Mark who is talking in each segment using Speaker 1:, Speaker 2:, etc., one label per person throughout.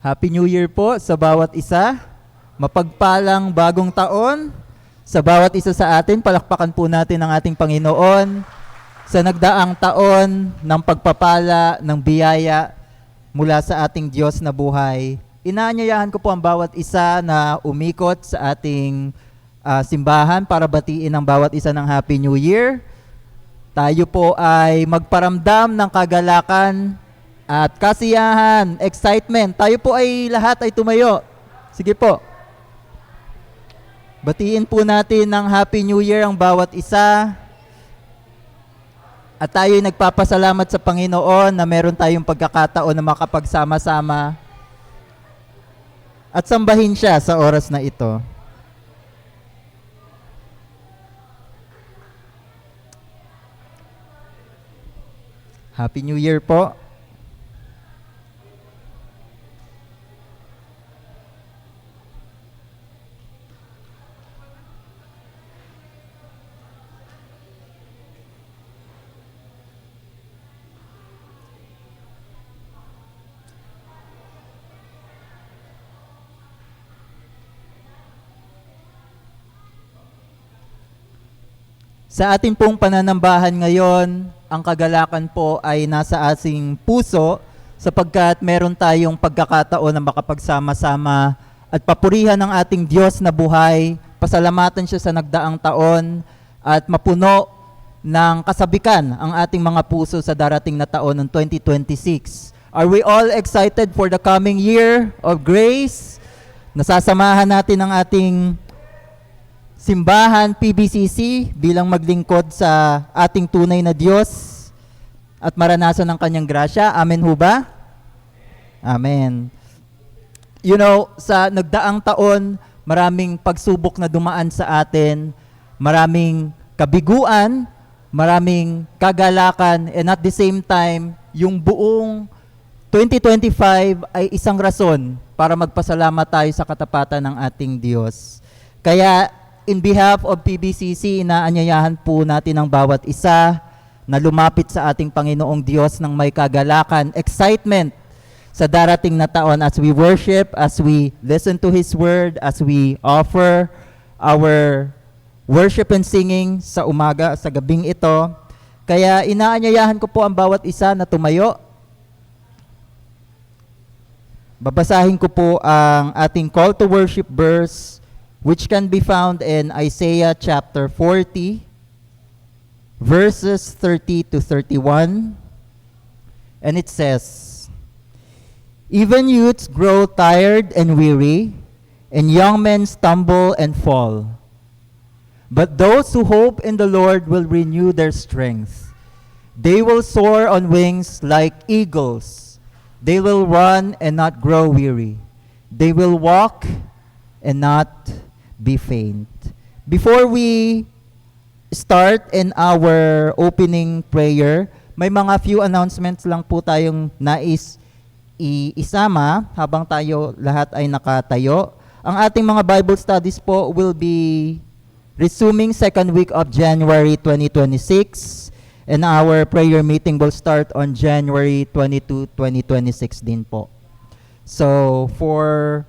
Speaker 1: Happy New Year po sa bawat isa. Mapagpalang bagong taon sa bawat isa sa atin. Palakpakan po natin ang ating Panginoon sa nagdaang taon ng pagpapala, ng biyaya mula sa ating Diyos na buhay. Inaanyayahan ko po ang bawat isa na umikot sa ating simbahan para batiin ang bawat isa ng Happy New Year. Tayo po ay magparamdam ng kagalakan at kasiyahan, excitement. Tayo po ay lahat ay tumayo. Sige po. Batiin po natin ng Happy New Year ang bawat isa. At tayo ay nagpapasalamat sa Panginoon na meron tayong pagkakataon na makapagsama-sama at sambahin siya sa oras na ito. Happy New Year po. Sa ating pong pananambahan ngayon, ang kagalakan po ay nasa ating puso sapagkat meron tayong pagkakataon na makapagsama-sama at papurihan ng ating Diyos na buhay, pasalamatan siya sa nagdaang taon at mapuno ng kasabikan ang ating mga puso sa darating na taon ng 2026. Are we all excited for the coming year of grace? Nasasamahan natin ang ating simbahan, PBCC, bilang maglingkod sa ating tunay na Diyos at maranasan ng kanyang grasya. Amen ho ba? Amen. You know, sa nagdaang taon, maraming pagsubok na dumaan sa atin, maraming kabiguan, maraming kagalakan, and at the same time, yung buong 2025 ay isang rason para magpasalamat tayo sa katapatan ng ating Diyos. Kaya, in behalf of PBCC, inaanyayahan po natin ang bawat isa na lumapit sa ating Panginoong Diyos ng may kagalakan, excitement sa darating na taon as we worship, as we listen to His Word, as we offer our worship and singing sa umaga, sa gabing ito. Kaya inaanyayahan ko po ang bawat isa na tumayo. Babasahin ko po ang ating call to worship verse, which can be found in Isaiah chapter 40, verses 30 to 31. And it says, "Even youths grow tired and weary, and young men stumble and fall. But those who hope in the Lord will renew their strength. They will soar on wings like eagles. They will run and not grow weary. They will walk and not be faint." Before we start in our opening prayer, may mga few announcements lang po tayong nais isama habang tayo lahat ay nakatayo. Ang ating mga Bible studies po will be resuming second week of January 2026, and our prayer meeting will start on January 22, 2026 din po. So, for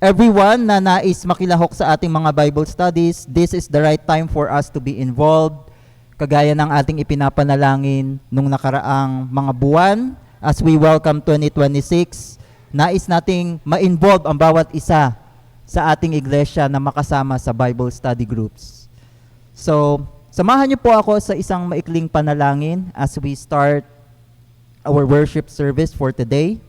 Speaker 1: everyone na nais makilahok sa ating mga Bible studies, this is the right time for us to be involved. Kagaya ng ating ipinapanalangin nung nakaraang mga buwan, as we welcome 2026, nais nating ma-involve ang bawat isa sa ating iglesia na makasama sa Bible study groups. So, samahan niyo po ako sa isang maikling panalangin as we start our worship service for today.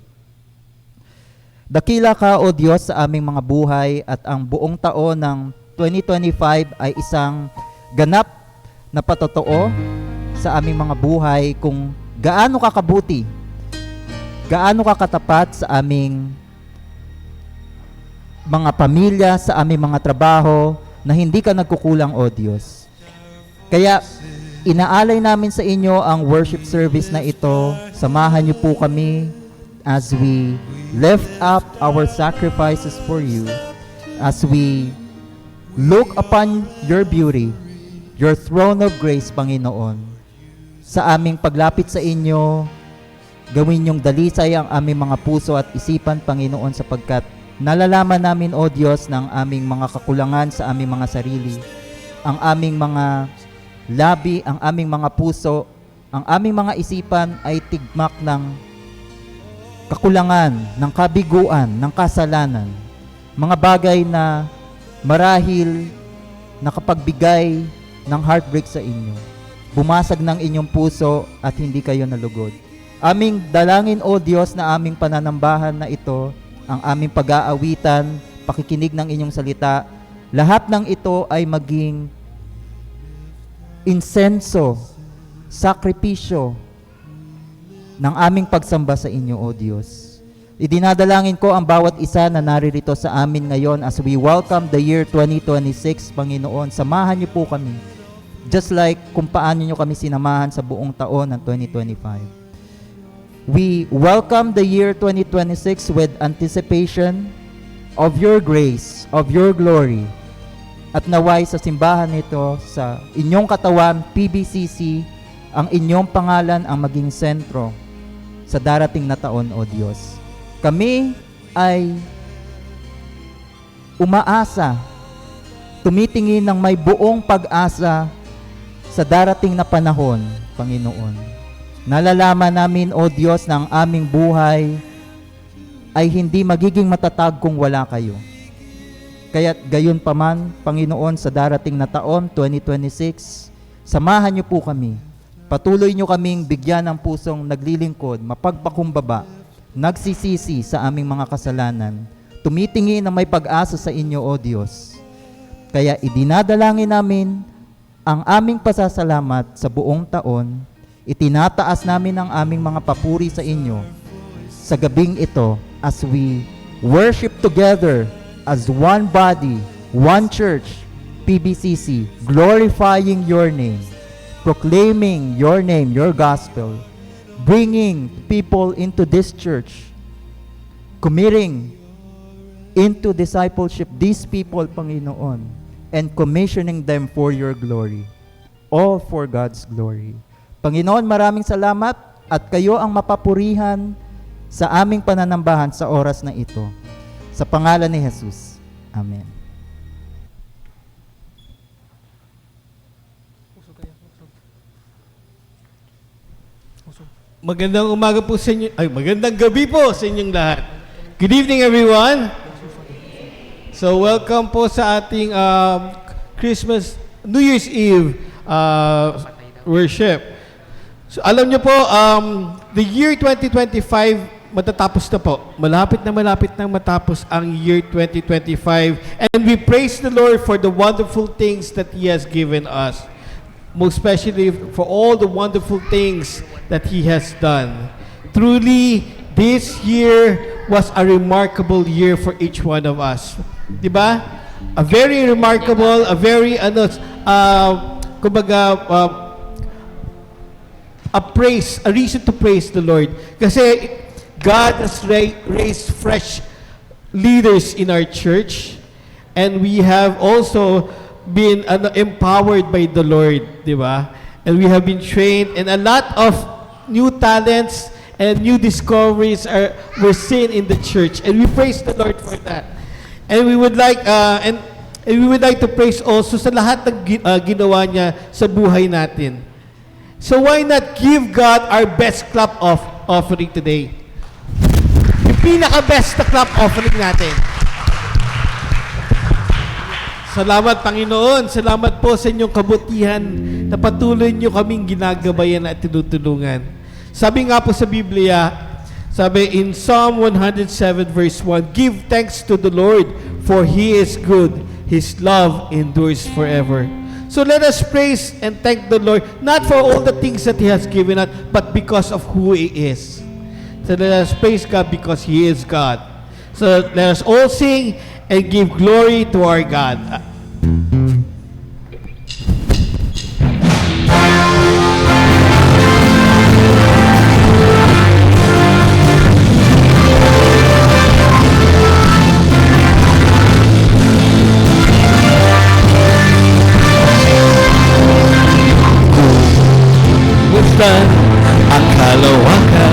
Speaker 1: Dakila ka, O Diyos, sa aming mga buhay, at ang buong taon ng 2025 ay isang ganap na patotoo sa aming mga buhay kung gaano ka kabuti, gaano ka katapat sa aming mga pamilya, sa aming mga trabaho, na hindi ka nagkukulang, O Diyos. Kaya inaalay namin sa inyo ang worship service na ito. Samahan niyo po kami as we lift up our sacrifices for you, as we look upon your beauty, your throne of grace, Panginoon. Sa aming paglapit sa inyo, Gawin niyong dalisay ang aming mga puso at isipan, Panginoon, sapagkat nalalaman namin, O Diyos, ng aming mga kakulangan sa aming mga sarili, ang aming mga labi, ang aming mga puso, ang aming mga isipan ay tigmak ng kakulangan, ng kabiguan, ng kasalanan. Mga bagay na marahil nakapagbigay ng heartbreak sa inyo. Bumasag ng inyong puso at hindi kayo nalugod. Aming dalangin, O Diyos, na aming pananambahan na ito, ang aming pag-aawitan, pakikinig ng inyong salita, lahat ng ito ay maging insenso, sakripisyo ng aming pagsamba sa inyo, O Diyos. Idinadalangin ko ang bawat isa na naririto sa amin ngayon as we welcome the year 2026, Panginoon. Samahan niyo po kami, just like kung paano niyo kami sinamahan sa buong taon ng 2025. We welcome the year 2026 with anticipation of your grace, of your glory. At naway sa simbahan nito, sa inyong katawan, PBCC, ang inyong pangalan ang maging sentro sa darating na taon, O Diyos. Kami ay umaasa, tumitingin ng may buong pag-asa sa darating na panahon, Panginoon. Nalalaman namin, O Diyos, na ang aming buhay ay hindi magiging matatag kung wala kayo. Kaya't gayon pa man, Panginoon, sa darating na taon, 2026, samahan niyo po kami. Patuloy niyo kaming bigyan ng pusong naglilingkod, mapagpakumbaba, nagsisisi sa aming mga kasalanan, tumitingin na may pag-asa sa inyo, O Diyos. Kaya idinadalangin namin ang aming pasasalamat sa buong taon. Itinataas namin ang aming mga papuri sa inyo sa gabing ito as we worship together as one body, one church, PBCC, glorifying your name, proclaiming your name, your gospel, bringing people into this church, committing into discipleship these people, Panginoon, and commissioning them for your glory, all for God's glory. Panginoon, maraming salamat at kayo ang mapapurihan sa aming pananambahan sa oras na ito. Sa pangalan ni Jesus. Amen.
Speaker 2: Magandang umaga po sa inyo. Ay, magandang gabi po sa inyong lahat. Good evening, everyone. So, welcome po sa ating Christmas, New Year's Eve worship. So, alam niyo po, the year 2025, matatapos na po. Malapit na matapos ang year 2025. And we praise the Lord for the wonderful things that He has given us. Most especially for all the wonderful things that He has done. Truly, this year was a remarkable year for each one of us. Diba? A very remarkable, a very, a reason to praise the Lord. Kasi God has raised fresh leaders in our church, and we have also been empowered by the Lord, di ba? And we have been trained, and a lot of new talents and new discoveries were seen in the church, and we praise the Lord for that. And we would like and we would like to praise also sa lahat ng ginawa niya sa buhay natin. So why not give God our best clap of offering today? Yung pinaka-best na clap offering natin. Salamat, Panginoon. Salamat po sa inyong kabutihan na patuloy niyo kaming ginagabayan at tinutulungan. Sabi nga po sa Biblia, sabi in Psalm 107 verse 1, give thanks to the Lord, for He is good. His love endures forever. So let us praise and thank the Lord, not for all the things that He has given us, but because of who He is. So let us praise God because He is God. So let us all sing and give glory to our God. Ang kalawakan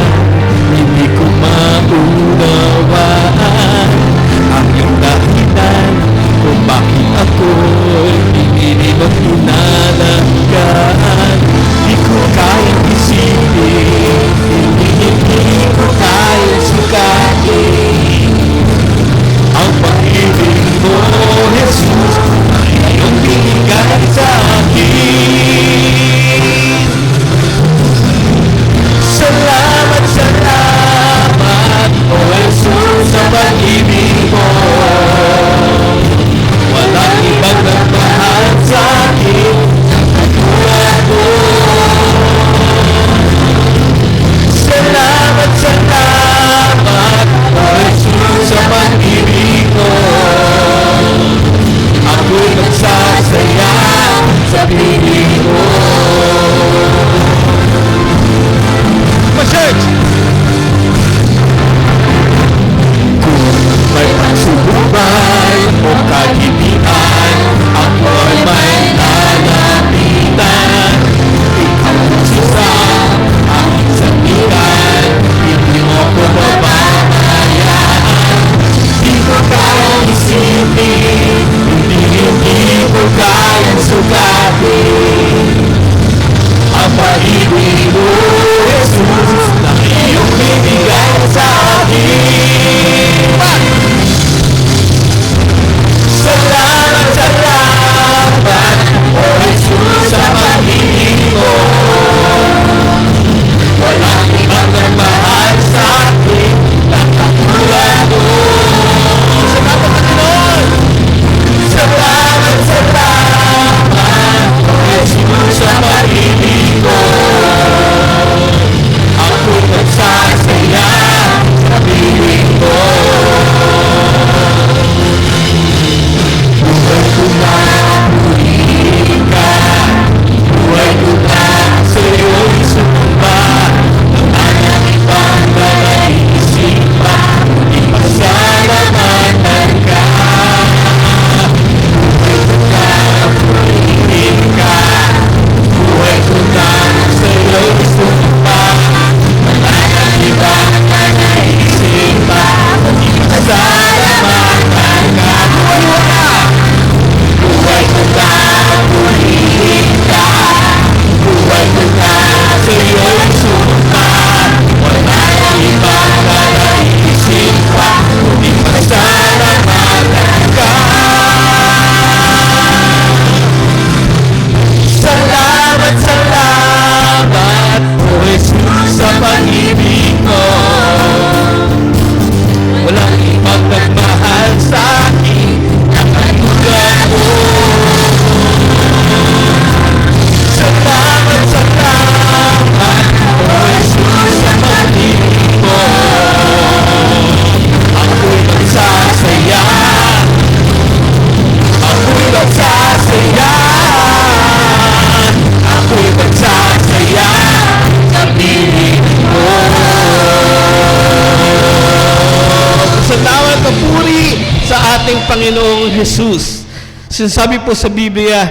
Speaker 2: sa ating Panginoong Jesus. Sinasabi po sa Biblia,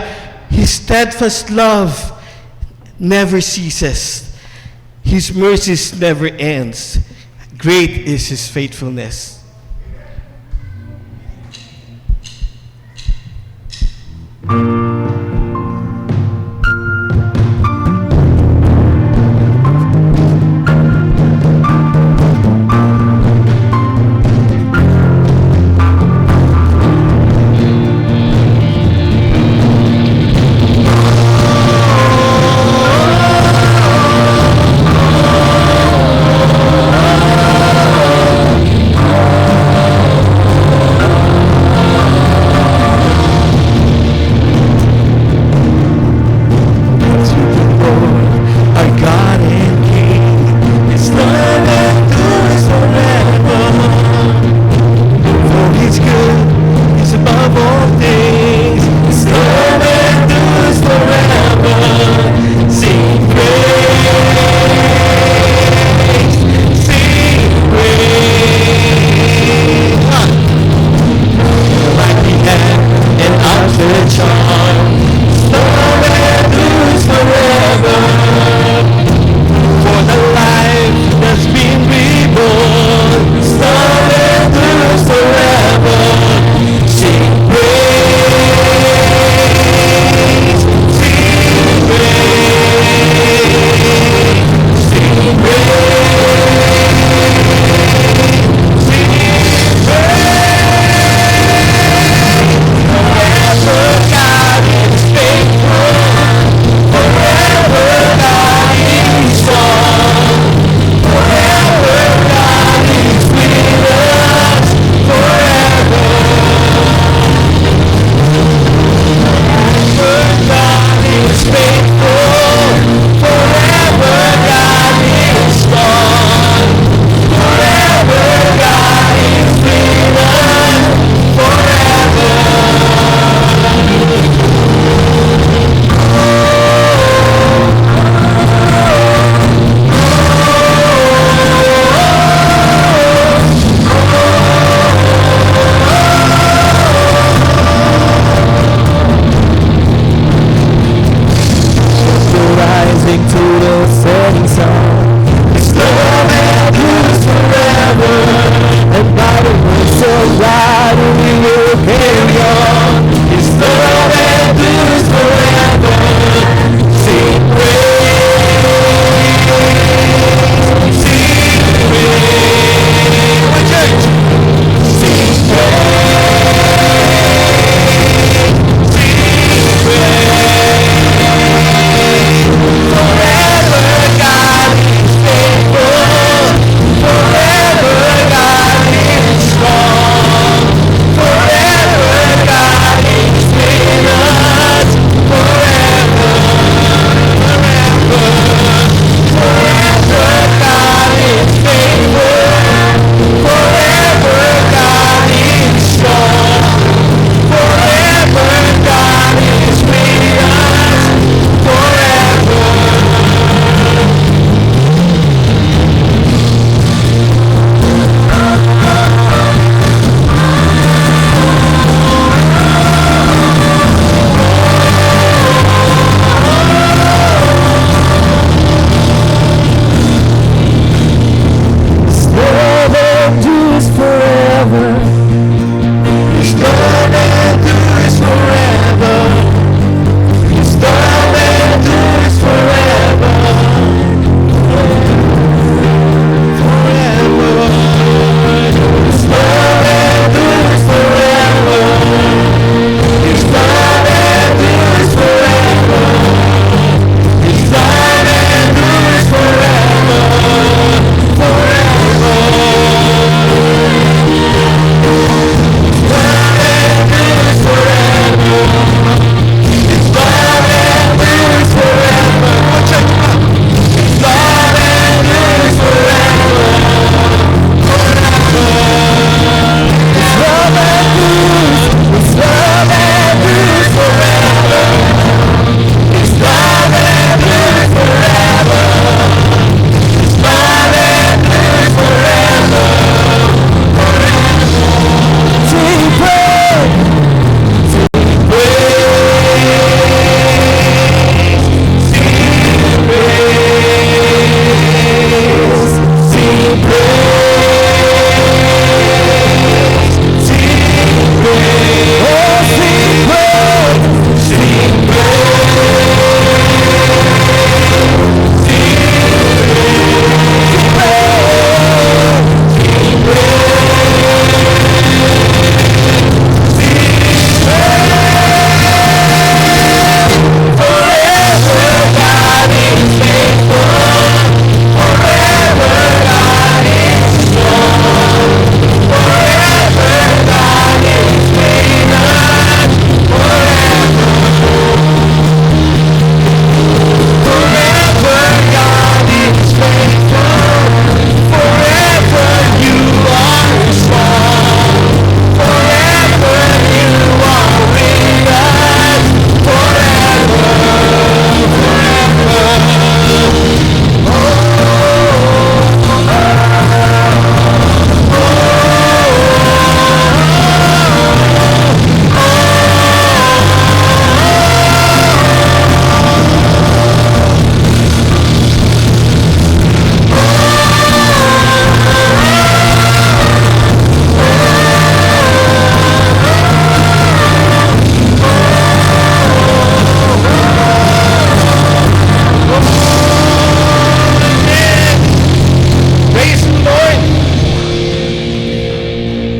Speaker 2: His steadfast love never ceases. His mercies never ends. Great is His faithfulness.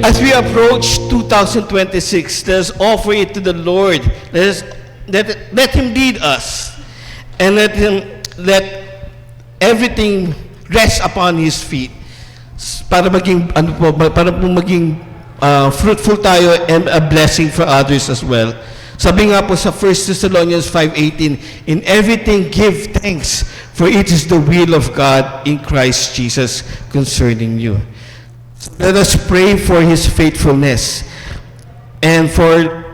Speaker 2: as we approach 2026, let us offer it to the Lord. Let Him lead us, and let everything rest upon His feet, para maging fruitful tayo and a blessing for others as well. Sabi nga po sa 1 Thessalonians 5:18, in everything give thanks, for it is the will of God in Christ Jesus concerning you. Let us pray for His faithfulness and for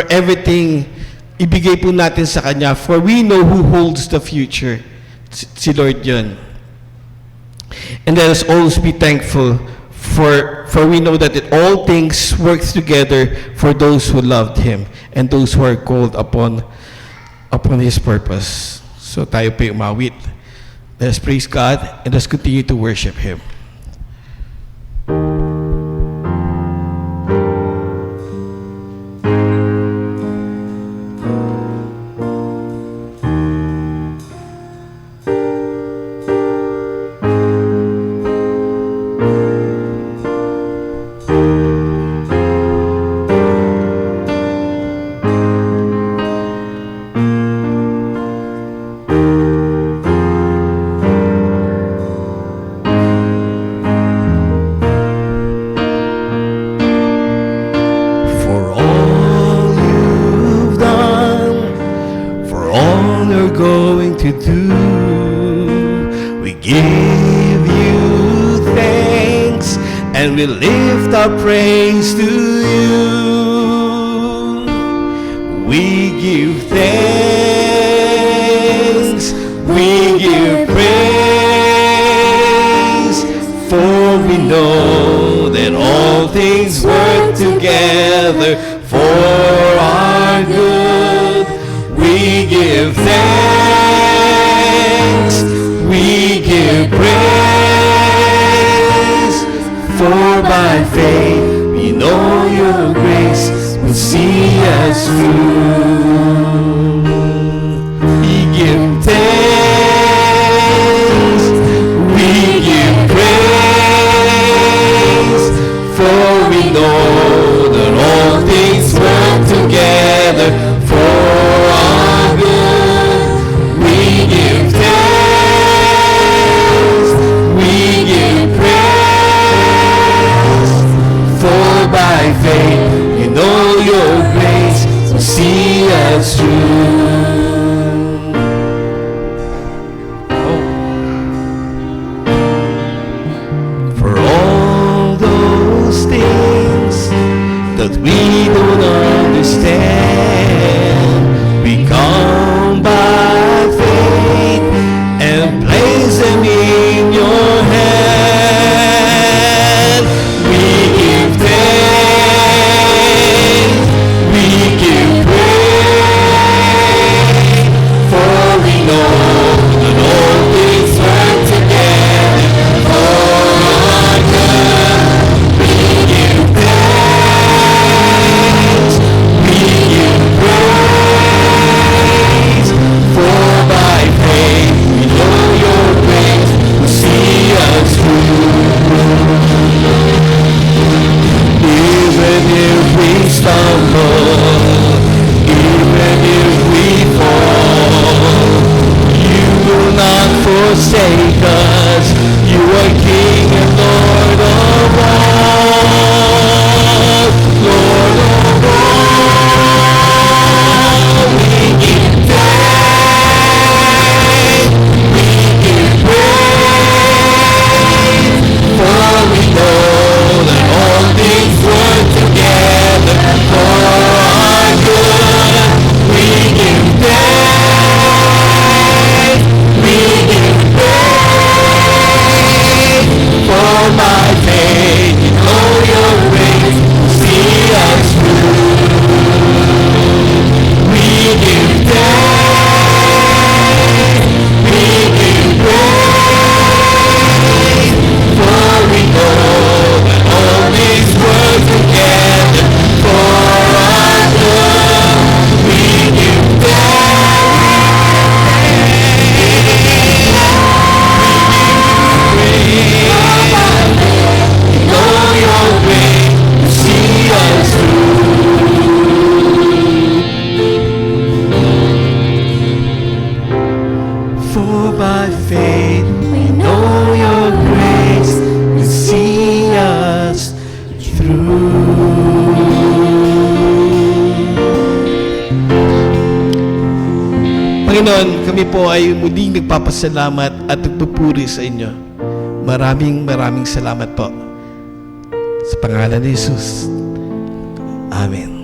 Speaker 2: everything ibigay po natin sa Kanya, for we know who holds the future. Si Lord yun. And let us always be thankful for we know that all things work together for those who loved Him and those who are called upon His purpose. So tayo po umawit. Let us praise God and let's continue to worship Him. We lift our praise to you. We give thanks, we give praise, for we know that all things work together for our good. We give thanks, we give praise, for by faith we know your grace will see us through. We give thanks, we give praise, for we know that all things work together for our good. We give thanks, we give praise, for by faith you know your grace will see us through. For all those things that we don't understand, we come by faith and place them in your hand. We give thanks, we give praise, for we know that all things work together for our good. We give thanks, Panginoon, kami po ay muling nagpapasalamat at nagpupuri sa inyo. Maraming salamat po. Sa pangalan ni Jesus. Amen.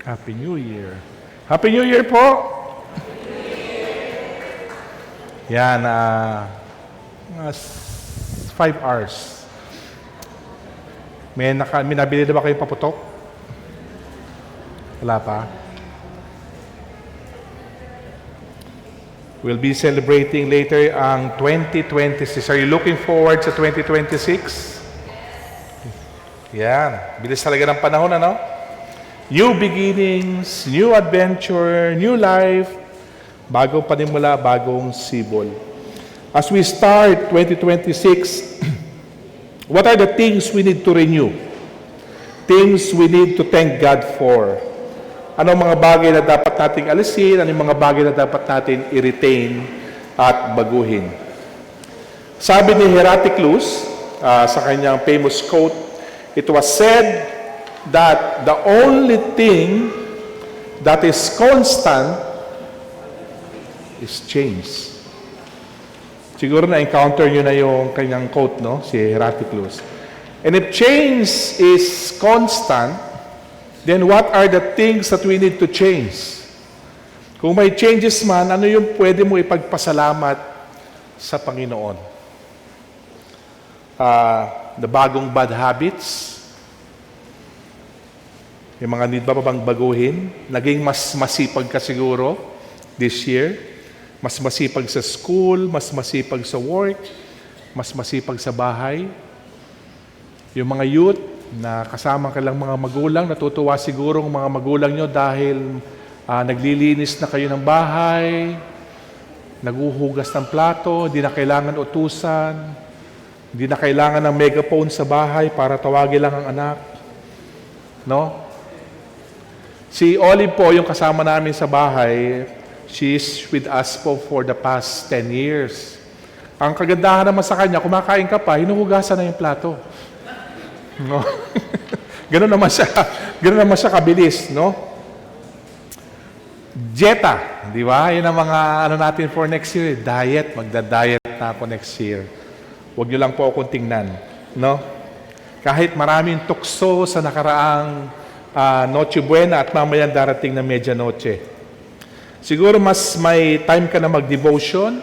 Speaker 3: Happy New Year. Happy New Year po! Yan, 5 hours. May nabili na ba kayong paputok? Wala pa? We'll be celebrating later ang 2026. Are you looking forward sa 2026? Yan. Bilis talaga ng panahon, ano? New beginnings, new adventure, new life, bagong panimula, bagong sibol. As we start 2026, what are the things we need to renew? Things we need to thank God for? Anong mga bagay na dapat nating alisin? Anong mga bagay na dapat natin i-retain at baguhin? Sabi ni Heraclius sa kanyang famous quote, it was said that the only thing that is constant is change. Siguro na-encounter nyo na yung kanyang quote, no? Si Heraclius. And if change is constant, then what are the things that we need to change? Kung may changes man, ano yung pwede mo ipagpasalamat sa Panginoon? The bagong bad habits, yung mga need ba bang baguhin? Naging mas masipag ka siguro this year. Mas masipag sa school, mas masipag sa work, mas masipag sa bahay. Yung mga youth na kasama ka lang mga magulang, natutuwa siguro ang mga magulang nyo dahil naglilinis na kayo ng bahay, naguhugas ng plato, hindi na kailangan utusan, hindi na kailangan ng megaphone sa bahay para tawagin lang ang anak. No? Si Olive po, yung kasama namin sa bahay, she's with us po for the past 10 years. Ang kagandahan naman sa kanya, kumakain ka pa, hinuhugasan na yung plato. No? Ganun naman siya kabilis, no? Jetta, di ba? Yun ang mga natin for next year. Diet, magda-diet na ako next year. Huwag niyo lang po akong tingnan, no? Kahit maraming tukso sa nakaraang Noche Buena at mamayang darating na Medianoche. Siguro mas may time ka na mag-devotion,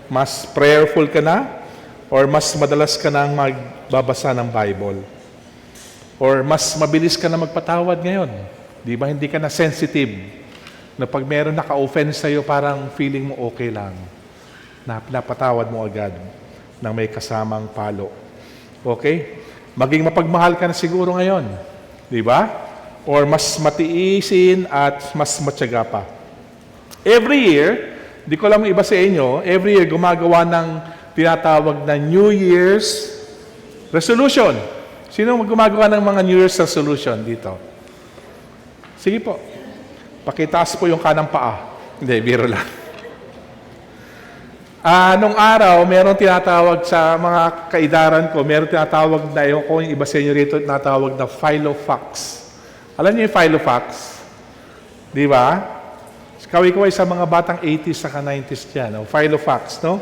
Speaker 3: mas prayerful ka na, or mas madalas ka nang magbabasa ng Bible. Or mas mabilis ka na magpatawad ngayon. Di ba? Hindi ka na sensitive. Na pag meron naka-offense sa'yo, parang feeling mo okay lang. Napatawad mo agad nang may kasamang palo. Okay? Maging mapagmahal ka na siguro ngayon. Di ba? Or mas matiisin at mas matyaga pa. Every year, di ko alam iba sa inyo, every year gumagawa ng tinatawag na New Year's resolution. Sino gumagawa ng mga New Year's resolution dito? Sige po. Pakitaas po yung kanang paa. Hindi, biro lang. Nung araw, meron tinatawag sa mga kaidaran ko, meron tinatawag na, yung kung yung iba sa inyo rito, tinatawag na Filofax. Alam niyo yung Filofax? Di ba? Kaway-kaway sa mga batang 80s saka 90s dyan. No? Filofax, no?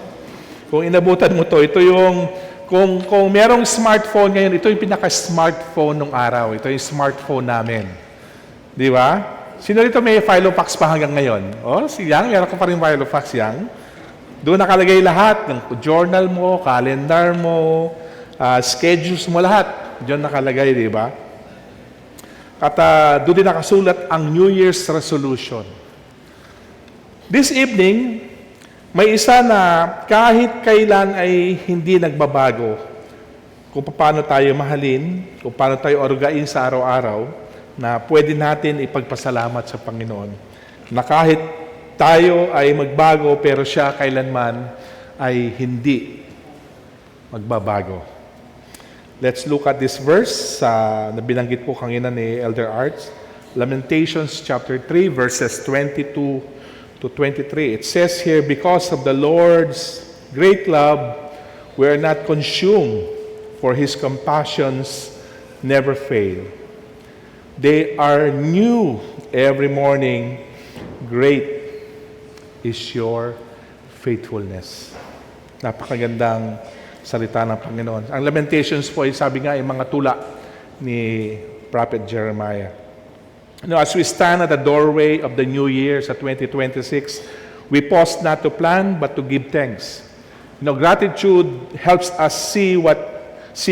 Speaker 3: Kung inabutan mo to, ito yung, kung merong smartphone ngayon, ito yung pinaka-smartphone nung araw. Ito yung smartphone namin. Di ba? Sino rito may Filofax pa hanggang ngayon? Oh, si Yang, meron ko pa rin Filofax, Yang. Doon nakalagay lahat, ng journal mo, calendar mo, schedules mo, lahat. Diyan nakalagay, di ba? At doon din nakasulat ang New Year's resolution. This evening, may isa na kahit kailan ay hindi nagbabago kung paano tayo mahalin, kung paano tayo orugain sa araw-araw, na pwede natin ipagpasalamat sa Panginoon. Na kahit tayo ay magbago, pero siya kailanman ay hindi magbabago. Let's look at this verse na binanggit po kanina ni Elder Arts. Lamentations chapter 3, verses 22 to 23. It says here, because of the Lord's great love, we are not consumed, for His compassions never fail. They are new every morning. Great is your faithfulness. Napakagandang salita ng Panginoon. Ang Lamentations po, sabi nga, ay mga tula ni Prophet Jeremiah. As we stand at the doorway of the new year sa 2026, we pause not to plan but to give thanks. Gratitude helps us see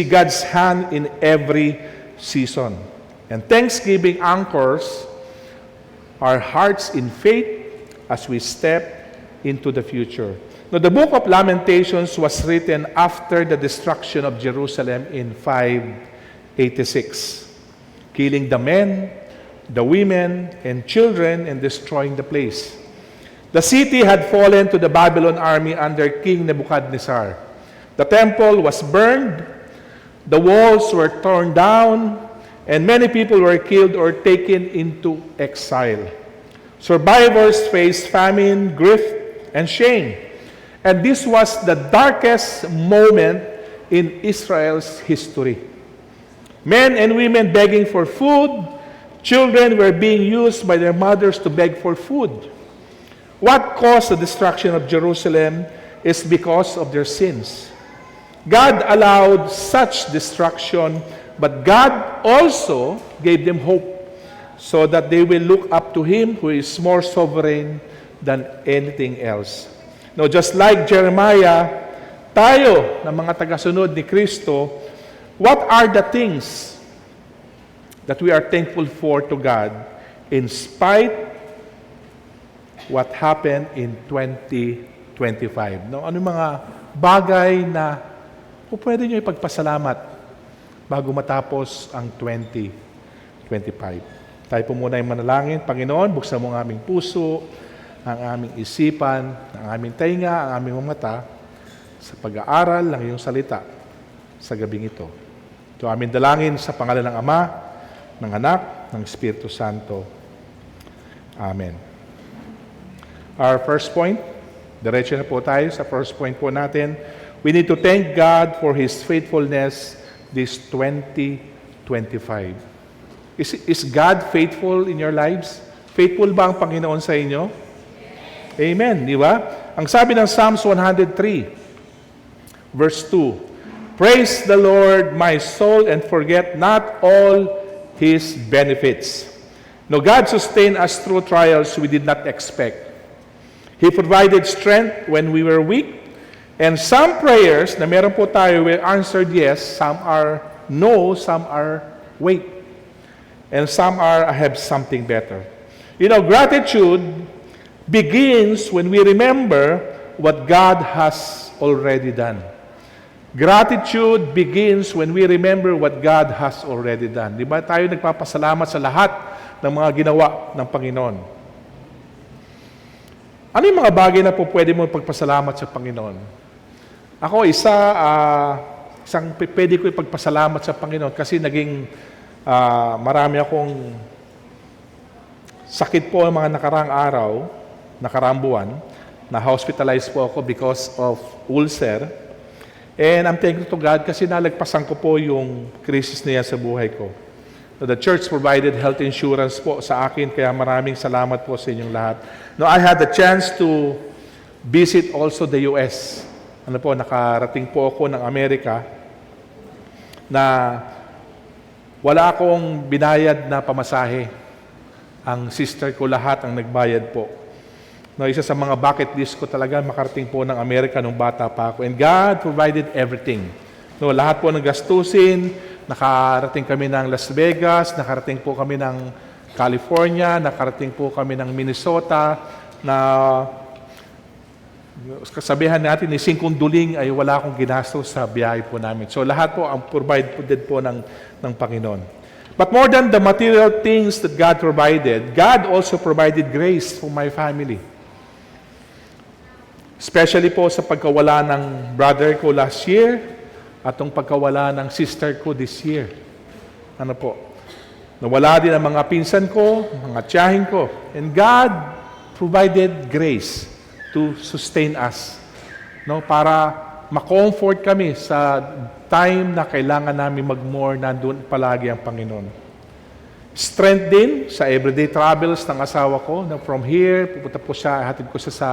Speaker 3: God's hand in every season. And thanksgiving anchors our hearts in faith as we step into the future. Now, the book of Lamentations was written after the destruction of Jerusalem in 586, killing the men, the women, and children, and destroying the place. The city had fallen to the Babylon army under King Nebuchadnezzar. The temple was burned, the walls were torn down, and many people were killed or taken into exile. Survivors faced famine, grief, and shame. And this was the darkest moment in Israel's history. Men and women begging for food, children were being used by their mothers to beg for food. What caused the destruction of Jerusalem is because of their sins. God allowed such destruction, but God also gave them hope so that they will look up to Him who is more sovereign than anything else. Now, just like Jeremiah, tayo na mga tagasunod ni Kristo, what are the things that we are thankful for to God in spite what happened in 2025? No, ano mga bagay na pwede nyo ipagpasalamat bago matapos ang 2025. Tayo po muna yung manalangin. Panginoon, buksan mo ang aming puso, ang aming isipan, ang aming tainga, ang aming mata sa pag-aaral ng iyong salita sa gabing ito. Ito aming dalangin sa pangalan ng Ama, ng Anak, ng Espiritu Santo. Amen. Our first point, diretso na po tayo sa first point po natin. We need to thank God for His faithfulness this 2025. Is God faithful in your lives? Faithful ba ang Panginoon sa inyo? Amen, di ba? Ang sabi ng Psalms 103, verse 2, praise the Lord, my soul, and forget not all His benefits. No, God sustained us through trials we did not expect. He provided strength when we were weak. And some prayers na meron po tayo were answered yes, some are no, some are wait. And some are I have something better. Gratitude begins when we remember what God has already done. Gratitude begins when we remember what God has already done. Di ba tayo nagpapasalamat sa lahat ng mga ginawa ng Panginoon? Ano yung mga bagay na po pwede mo pagpasalamat sa Panginoon? Ako, isang pwede ko ipagpasalamat sa Panginoon kasi naging marami akong sakit po ang mga nakaraang araw, nakaraang buwan, na-hospitalized po ako because of ulcer. And I'm thankful to God kasi nalagpasan ko po yung crisis niya sa buhay ko. So the church provided health insurance po sa akin, kaya maraming salamat po sa inyong lahat. Now, I had the chance to visit also the U.S. Nakarating po ako ng Amerika na wala akong binayad na pamasahe. Ang sister ko lahat ang nagbayad po. No, isa sa mga bucket list ko talaga makarating po ng Amerika nung bata pa ako. And God provided everything. No, lahat po ng gastusin, nakarating kami ng Las Vegas, nakarating po kami ng California, nakarating po kami ng Minnesota, na kasabihan natin ni singkong duling ay wala akong ginastos sa biyahe po namin. So lahat po ang provided po ng Panginoon. But more than the material things that God provided, God also provided grace for my family. Especially po sa pagkawala ng brother ko last year at yung pagkawala ng sister ko this year. Ano po? Nawala din ang mga pinsan ko, mga tiyahin ko. And God provided grace to sustain us. No, para ma-comfort kami sa time na kailangan namin mag-more, nandun palagi ang Panginoon. Strength din sa everyday travels ng asawa ko. Na from here, pupunta po siya, hatid ko siya sa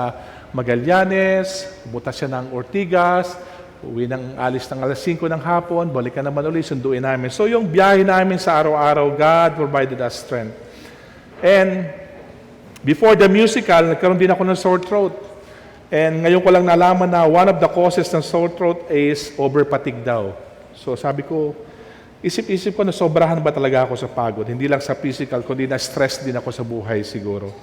Speaker 3: Magallanes, pupunta siya ng Ortigas, uwi ng alis ng alas 5 ng hapon, balikan naman ulit, sunduin namin. So yung biyahe namin sa araw-araw, God provided us strength. And before the musical, nagkaroon din ako ng sore throat. And ngayon ko lang nalaman na one of the causes ng sore throat is overfatigue daw. So sabi ko, isip-isip ko na sobrahan ba talaga ako sa pagod. Hindi lang sa physical, kundi na-stress din ako sa buhay siguro.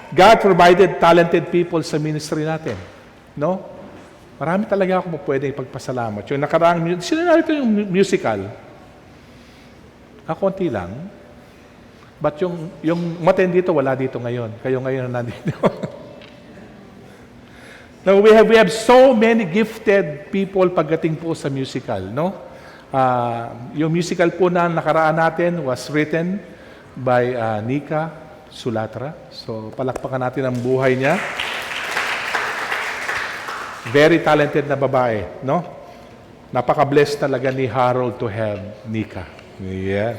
Speaker 3: God provided talented people sa ministry natin. No? Marami talaga ako pwede ipagpasalamat. Yung nakaraang, sino na ito yung musical? Konti lang. But yung maten dito, wala dito ngayon. Kayo ngayon na nandito. Now, we have so many gifted people pagdating po sa musical, no? Yung musical po na nakaraan natin was written by Nika Sulatra. So, palakpakan natin ang buhay niya. Very talented na babae, no? Napaka-blessed talaga ni Harold to have Nika. Yeah.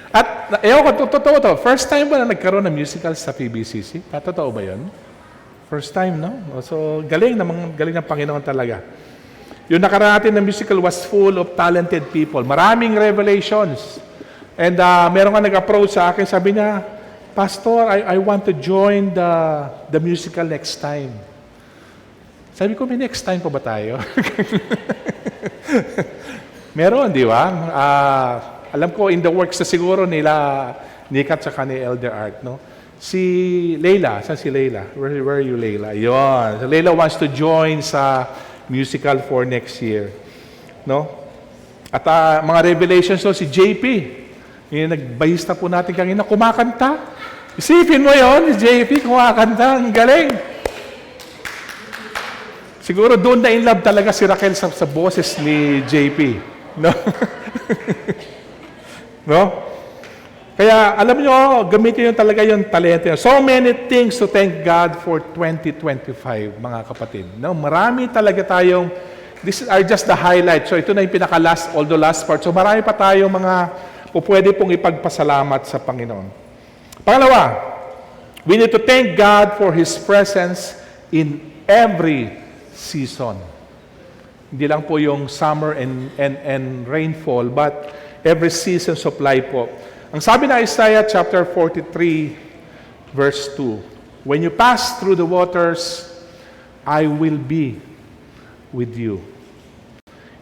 Speaker 3: At, totoo to. First time ba na nagkaroon ng musical sa PBCC? Totoo ba yun? First time, no? So, galing ng Panginoon talaga. Yung nakaraan natin ng musical was full of talented people. Maraming revelations. And meron ka nag-approach sa akin, sabi niya, Pastor, I want to join the musical next time. Sabi ko, may next time pa ba tayo? Meron, di ba? Alam ko, in the works na siguro nila, Nika at saka ni Elder Art, no? Si Leila, saan si Leila? Where are you, Leila? Yun. So, Leila wants to join sa musical for next year. No? At mga revelations, so, si JP, yung nagbahista po natin kanina, kumakanta. Isipin mo yon, si JP kumakanta, ang galing. Siguro doon na in love talaga si Raquel sa boses ni JP. No? No? Kaya alam nyo, gamitin nyo talaga yung talento. So many things to thank God for 2025, mga kapatid. No? Marami talaga tayong, these are just the highlights. So ito na yung pinaka-last, although last part. So marami pa tayong mga pwede pong ipagpasalamat sa Panginoon. Pangalawa, we need to thank God for His presence in every season. Hindi lang po yung summer and rainfall, but every season supply po. Ang sabi na Isaiah chapter 43, verse 2, when you pass through the waters, I will be with you.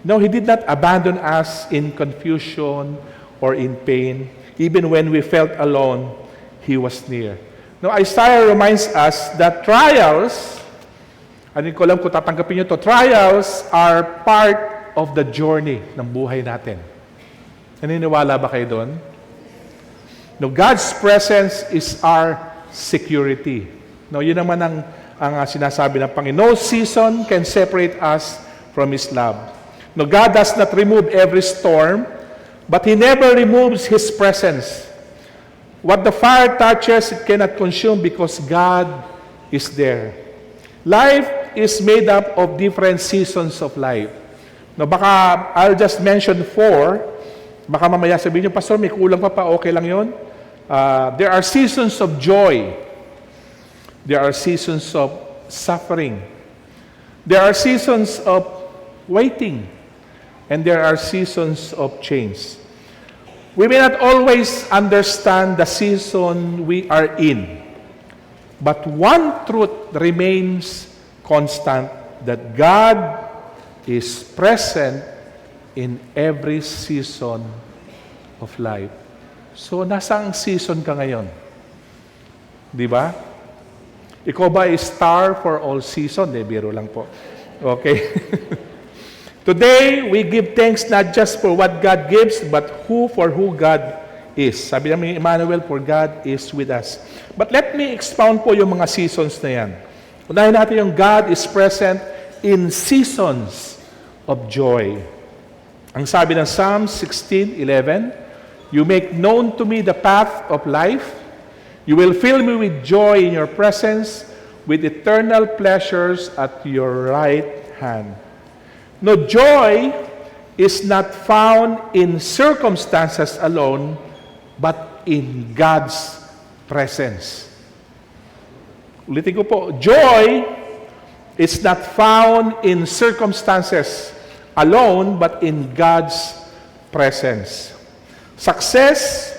Speaker 3: No, He did not abandon us in confusion or in pain. Even when we felt alone, He was near. Now, Isaiah reminds us that trials, ano ko alam kung tatanggapin nyo to, trials are part of the journey ng buhay natin. Naniniwala ba kayo doon? No, God's presence is our security. No, yun naman ang sinasabi ng Panginoon. No season can separate us from His love. No, God does not remove every storm, but He never removes His presence. What the fire touches, it cannot consume because God is there. Life is made up of different seasons of life. No, baka I'll just mention 4. Baka mamaya sabihin niyo, Pastor, may kulang pa, okay lang yun. There are seasons of joy. There are seasons of suffering. There are seasons of waiting. And there are seasons of change. We may not always understand the season we are in. But one truth remains constant, that God is present in every season of life. So, nasang season ka ngayon? Di ba? Ikaw ba is star for all season? Biro lang po. Okay? Today, we give thanks not just for what God gives, but for who God is. Sabi namin ni Emmanuel, for God is with us. But let me expound po yung mga seasons na yan. Unahin natin yung God is present in seasons of joy. Ang sabi ng Psalm 16:11, you make known to me the path of life. You will fill me with joy in your presence, with eternal pleasures at your right hand. No, joy is not found in circumstances alone, but in God's presence. Ulitin ko po, joy is not found in circumstances alone, but in God's presence. Success,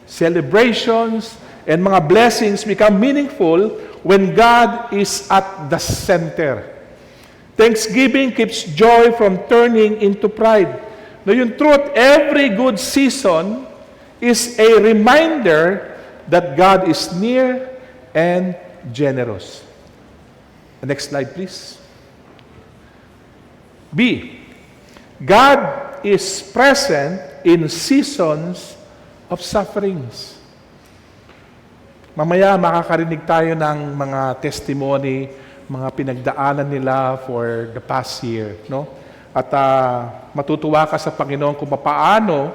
Speaker 3: celebrations, and mga blessings become meaningful when God is at the center. Thanksgiving keeps joy from turning into pride. Now, yung truth, every good season is a reminder that God is near and generous. The next slide, please. B. God is present in seasons of sufferings. Mamaya makakarinig tayo ng mga testimony, mga pinagdaanan nila for the past year, no? At matutuwa ka sa Panginoon kung paano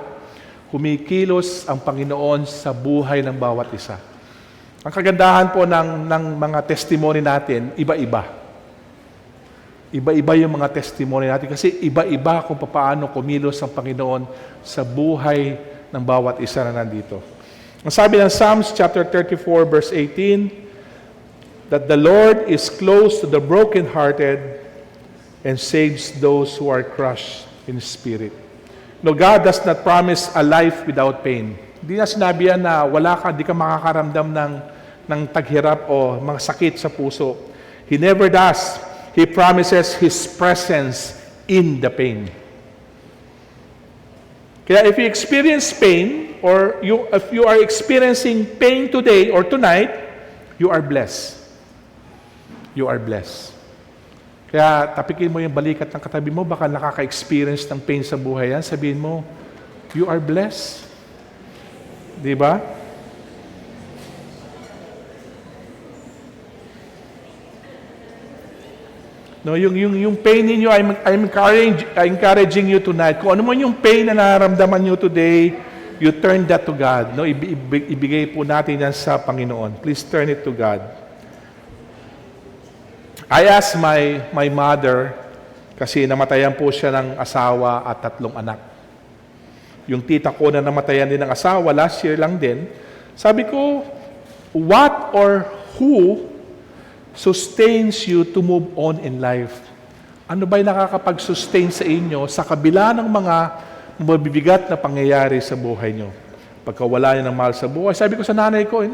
Speaker 3: kumikilos ang Panginoon sa buhay ng bawat isa. Ang kagandahan po ng mga testimony natin, iba-iba. Iba-iba yung mga testimony natin kasi iba-iba kung paano kumilos ang Panginoon sa buhay ng bawat isa na nandito. Ang sabi ng Psalms chapter 34 verse 18, that the Lord is close to the brokenhearted and saves those who are crushed in spirit. No, God does not promise a life without pain. Hindi na sinabi yan na di ka makakaramdam ng taghirap o mga sakit sa puso. He never does. He promises His presence in the pain. Kaya if you experience pain, or if you are experiencing pain today or tonight, you are blessed. You are blessed. Kaya tapikin mo yung balikat ng katabi mo, baka nakaka-experience ng pain sa buhay yan. Sabihin mo, you are blessed. Di ba? No, yung pain ninyo, I'm encouraging you tonight. Kung ano man yung pain na nararamdaman nyo today, you turn that to God. No, ibigay po natin yan sa Panginoon. Please turn it to God. I asked my mother, kasi namatayan po siya ng asawa at 3 anak. Yung tita ko na namatayan din ng asawa, last year lang din, sabi ko, what or who sustains you to move on in life? Ano ba'y nakakapag-sustain sa inyo sa kabila ng mga mabibigat na pangyayari sa buhay nyo? Pagkawala niyo ng mahal sa buhay, sabi ko sa nanay ko,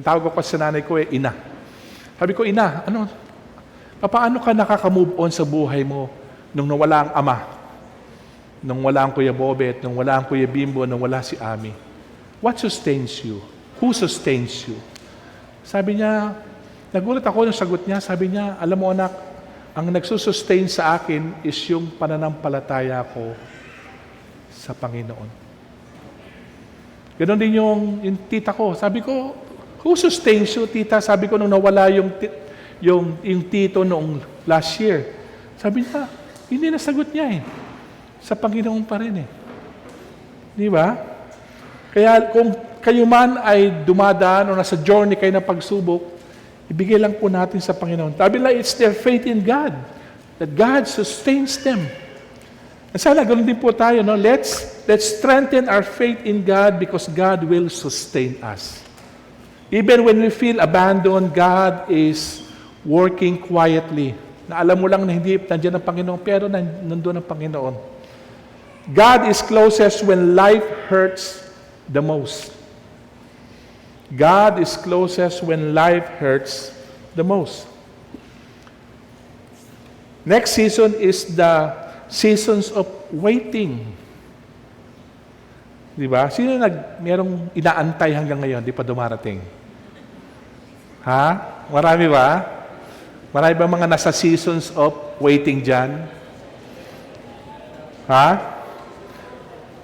Speaker 3: tawag ko sa nanay ko, ina. Sabi ko, ina, paano ka nakaka-move on sa buhay mo nung nawala ang ama? Nung wala ang Kuya Bobet, nung wala ang Kuya Bimbo, nung wala si Ami? What sustains you? Who sustains you? Sabi niya, nagulat ako nung sagot niya, sabi niya, alam mo anak, ang nagsusustain sa akin is yung pananampalataya ko sa Panginoon. Ganon din yung tita ko. Sabi ko, who sustains you, tita? Sabi ko nung nawala yung tito noong last year. Sabi niya, hindi nasagot niya sa Panginoon pa rin Di ba? Kaya kung kayo man ay dumadaan o nasa journey kayo ng pagsubok, ibigay lang po natin sa Panginoon. Sabi nila, it's their faith in God, that God sustains them. At sana, ganoon din po tayo, no? Let's strengthen our faith in God because God will sustain us. Even when we feel abandoned, God is working quietly. Na alam mo lang na hindi nandiyan ang Panginoon, pero nandun ang Panginoon. God is closest when life hurts the most. God is closest when life hurts the most. Next season is the seasons of waiting. Di ba? Sino merong inaantay hanggang ngayon, di pa dumarating? Ha? Marami ba? Marami ba mga nasa seasons of waiting dyan? Ha?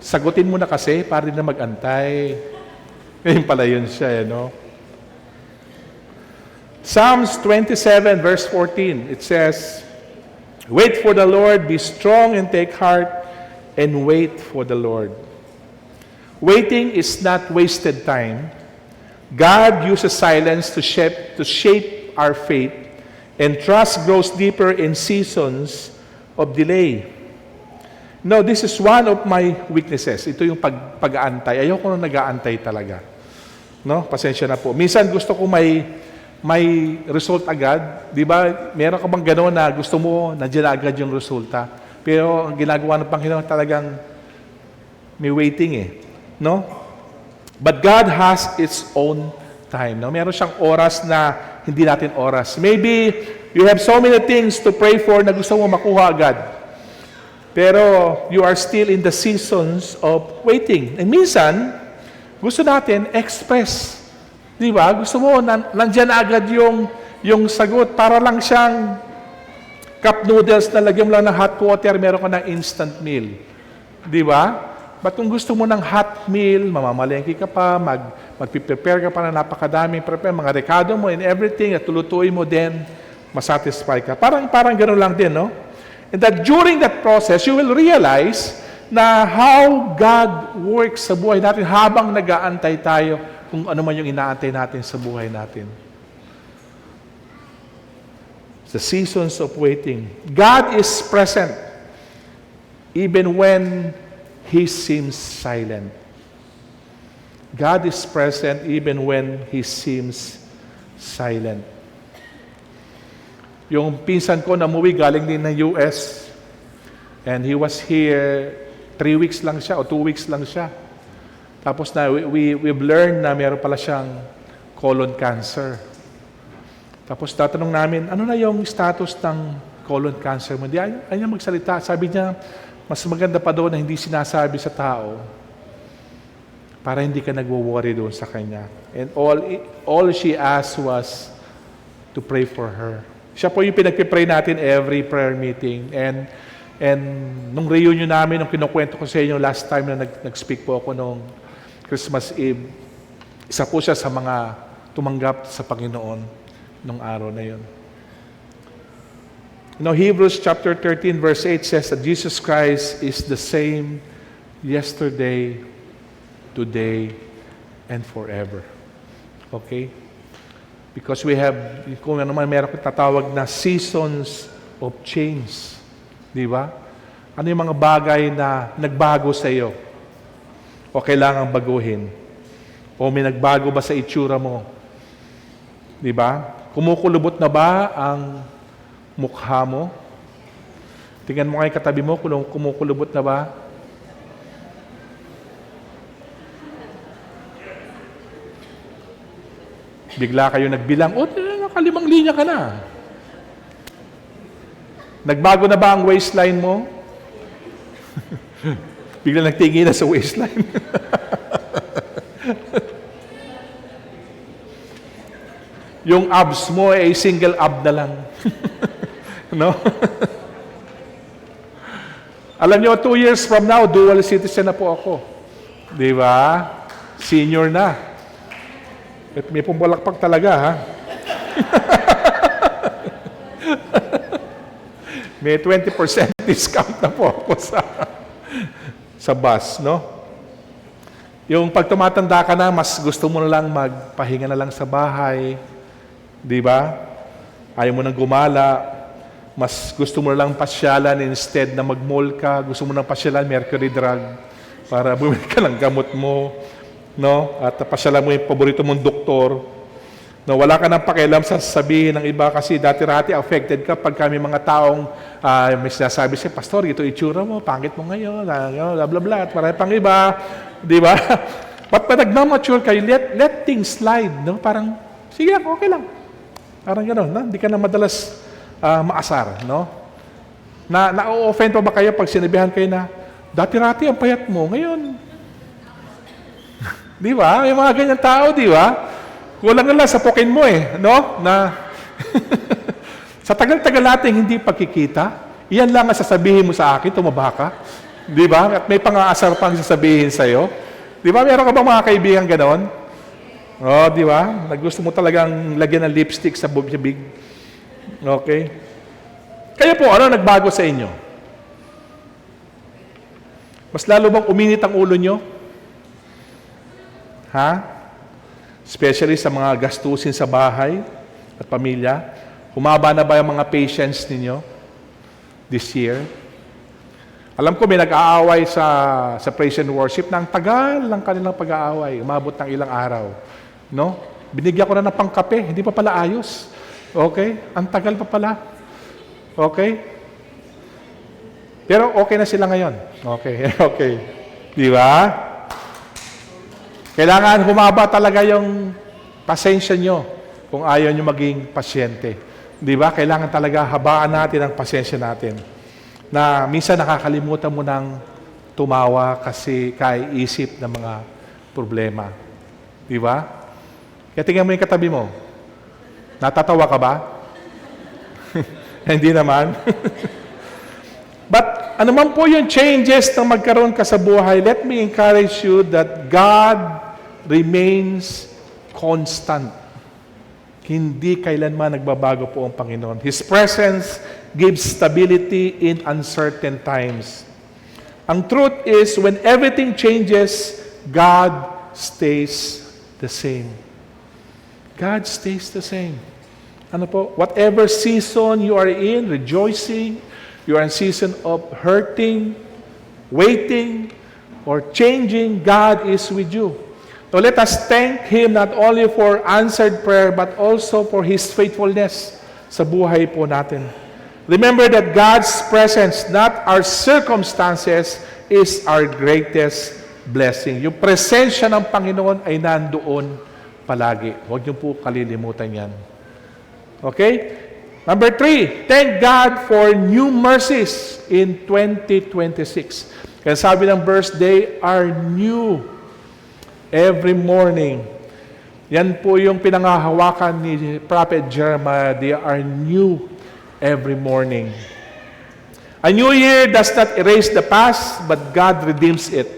Speaker 3: Sagutin mo na kasi para din na mag-antay. Ngayon pala yun siya, no? Psalms 27 verse 14, it says, "Wait for the Lord, be strong and take heart, and wait for the Lord." Waiting is not wasted time. God uses silence to shape our faith, and trust grows deeper in seasons of delay. No, this is one of my weaknesses. Ito yung pag-aantay. Ayoko nung nag-aantay talaga. No? Pasensya na po. Minsan gusto ko may result agad. Di ba? Meron ka bang gano'n na gusto mo, nandiyan agad yung resulta. Pero ang ginagawa ng Panginoon talagang may waiting eh. No? But God has its own time. No? Meron siyang oras na hindi natin oras. Maybe you have so many things to pray for na gusto mo makuha agad. Pero you are still in the seasons of waiting. And minsan, gusto natin express. Di ba? Gusto mo, nandyan agad yung sagot. Para lang siyang cup noodles na lagyan mo lang ng hot water, meron ka ng instant meal. Di ba? But kung gusto mo ng hot meal, mamamalengke ka pa, mag-prepare ka pa na napakadaming prepare, mga rekado mo and everything, at tulutuin mo din, masatisfy ka. Parang gano'n lang din, no? And that during that process, you will realize na how God works sa buhay natin habang nag-aantay tayo kung ano man yung inaantay natin sa buhay natin. The seasons of waiting. God is present even when He seems silent. God is present even when He seems silent. Yung pinsan ko na umuwi galing din ng US, and he was here 3 weeks lang siya o 2 weeks lang siya. Tapos na we've learned na meron pala siyang colon cancer. Tapos tatanong namin, ano na yung status ng colon cancer mo? Ayaw niya magsalita. Sabi niya, mas maganda pa doon na hindi sinasabi sa tao para hindi ka nagwo-worry doon sa kanya. And all she asked was to pray for her. Siya po yung pinagpipray natin every prayer meeting. And nung reunion namin, nung kinukwento ko sa inyo last time na nag-speak po ako nung Christmas Eve, isa po siya sa mga tumanggap sa Panginoon nung araw na yun. You know, Hebrews chapter 13 verse 8 says that Jesus Christ is the same yesterday, today, and forever. Okay? Because we have, kung ano man meron kong tatawag na seasons of change. Di ba? Ano yung mga bagay na nagbago sa iyo? O kailangang baguhin? O may nagbago ba sa itsura mo? Di ba? Kumukulubot na ba ang mukha mo? Tingnan mo kay katabi mo kung kumukulubot na ba? Bigla kayo nagbilang, naka5 linya ka na. Nagbago na ba ang waistline mo? Bigla nagtingin na sa waistline. Yung abs mo ay single ab na lang. No? Alam niyo, 2 years from now, dual citizen na po ako. Di ba? Senior na. At may pumbalakpak talaga, ha? May 20% discount na po ako sa bus, no? Yung pag tumatanda ka na, mas gusto mo na lang magpahinga na lang sa bahay. Di ba? Ayaw mo nang gumala. Mas gusto mo na lang pasyalan instead na mag-mall ka. Gusto mo nang pasyalan, Mercury Drug, para bumili ka ng gamot mo. No? At pasyalan mo yung paborito mong doktor. No, wala ka nang pakialam sa sasabihin ng iba kasi dati-rati affected ka pag kami mga taong may sinasabi siya, Pastor, ito itsura mo, pangit mo ngayon, blah, blah, blah, at marami pang iba. Di ba? But pag nag-mature kayo, let things slide. No? Parang, sige lang, okay lang. Parang gano'n. No? Hindi ka na madalas maasar. No? Na-offend pa ba kayo pag sinabihan kayo na, dati-rati ang payat mo, ngayon. Di ba? May mga ganyan tao, di ba? Kulang na lang sa pokin mo no? Na sa tagal-tagal natin hindi pagkikita, iyan lang ang sasabihin mo sa akin, tumaba ka. Di ba? At may pang-aasar pang sasabihin sa'yo. Di ba? Meron ka ba mga kaibigan ganon? Oh, di ba? Gusto mo talagang lagyan ng lipstick sa bibig. Okay? Kaya po, ano nagbago sa inyo? Mas lalo bang uminit ang ulo nyo? Ha? Especially sa mga gastusin sa bahay at pamilya. Humaba na ba yung mga patience ninyo this year? Alam ko may nag-aaway sa praise and worship na ang tagal ng kanilang pag-aaway. Umabot ng ilang araw. No? Binigyan ko na ng pangkape. Hindi pa pala ayos. Okay? Ang tagal pa pala. Okay? Pero okay na sila ngayon. Okay. Okay. Di ba? Kailangan humaba talaga yung pasensya nyo kung ayaw nyo maging pasyente. Di ba? Kailangan talaga habaan natin ang pasensya natin. Na minsan nakakalimutan mo ng tumawa kasi kaiisip ng mga problema. Di ba? Kaya tingnan mo yung katabi mo. Natatawa ka ba? Hindi naman. But ano man po yung changes na magkaroon ka sa buhay, let me encourage you that God remains constant. Hindi kailanman nagbabago po ang Panginoon. His presence gives stability in uncertain times. Ang truth is, when everything changes, God stays the same. God stays the same. Ano po? Whatever season you are in, rejoicing, you are in season of hurting, waiting, or changing, God is with you. So let us thank Him not only for answered prayer, but also for His faithfulness sa buhay po natin. Remember that God's presence, not our circumstances, is our greatest blessing. Yung presensya ng Panginoon ay nandoon palagi. Huwag niyo po kalilimutan yan. Okay? Number 3, thank God for new mercies in 2026. Kaya sabi ng verse, they are new every morning. Yan po yung pinangahawakan ni Prophet Jeremiah. They are new every morning. A new year does not erase the past, but God redeems it.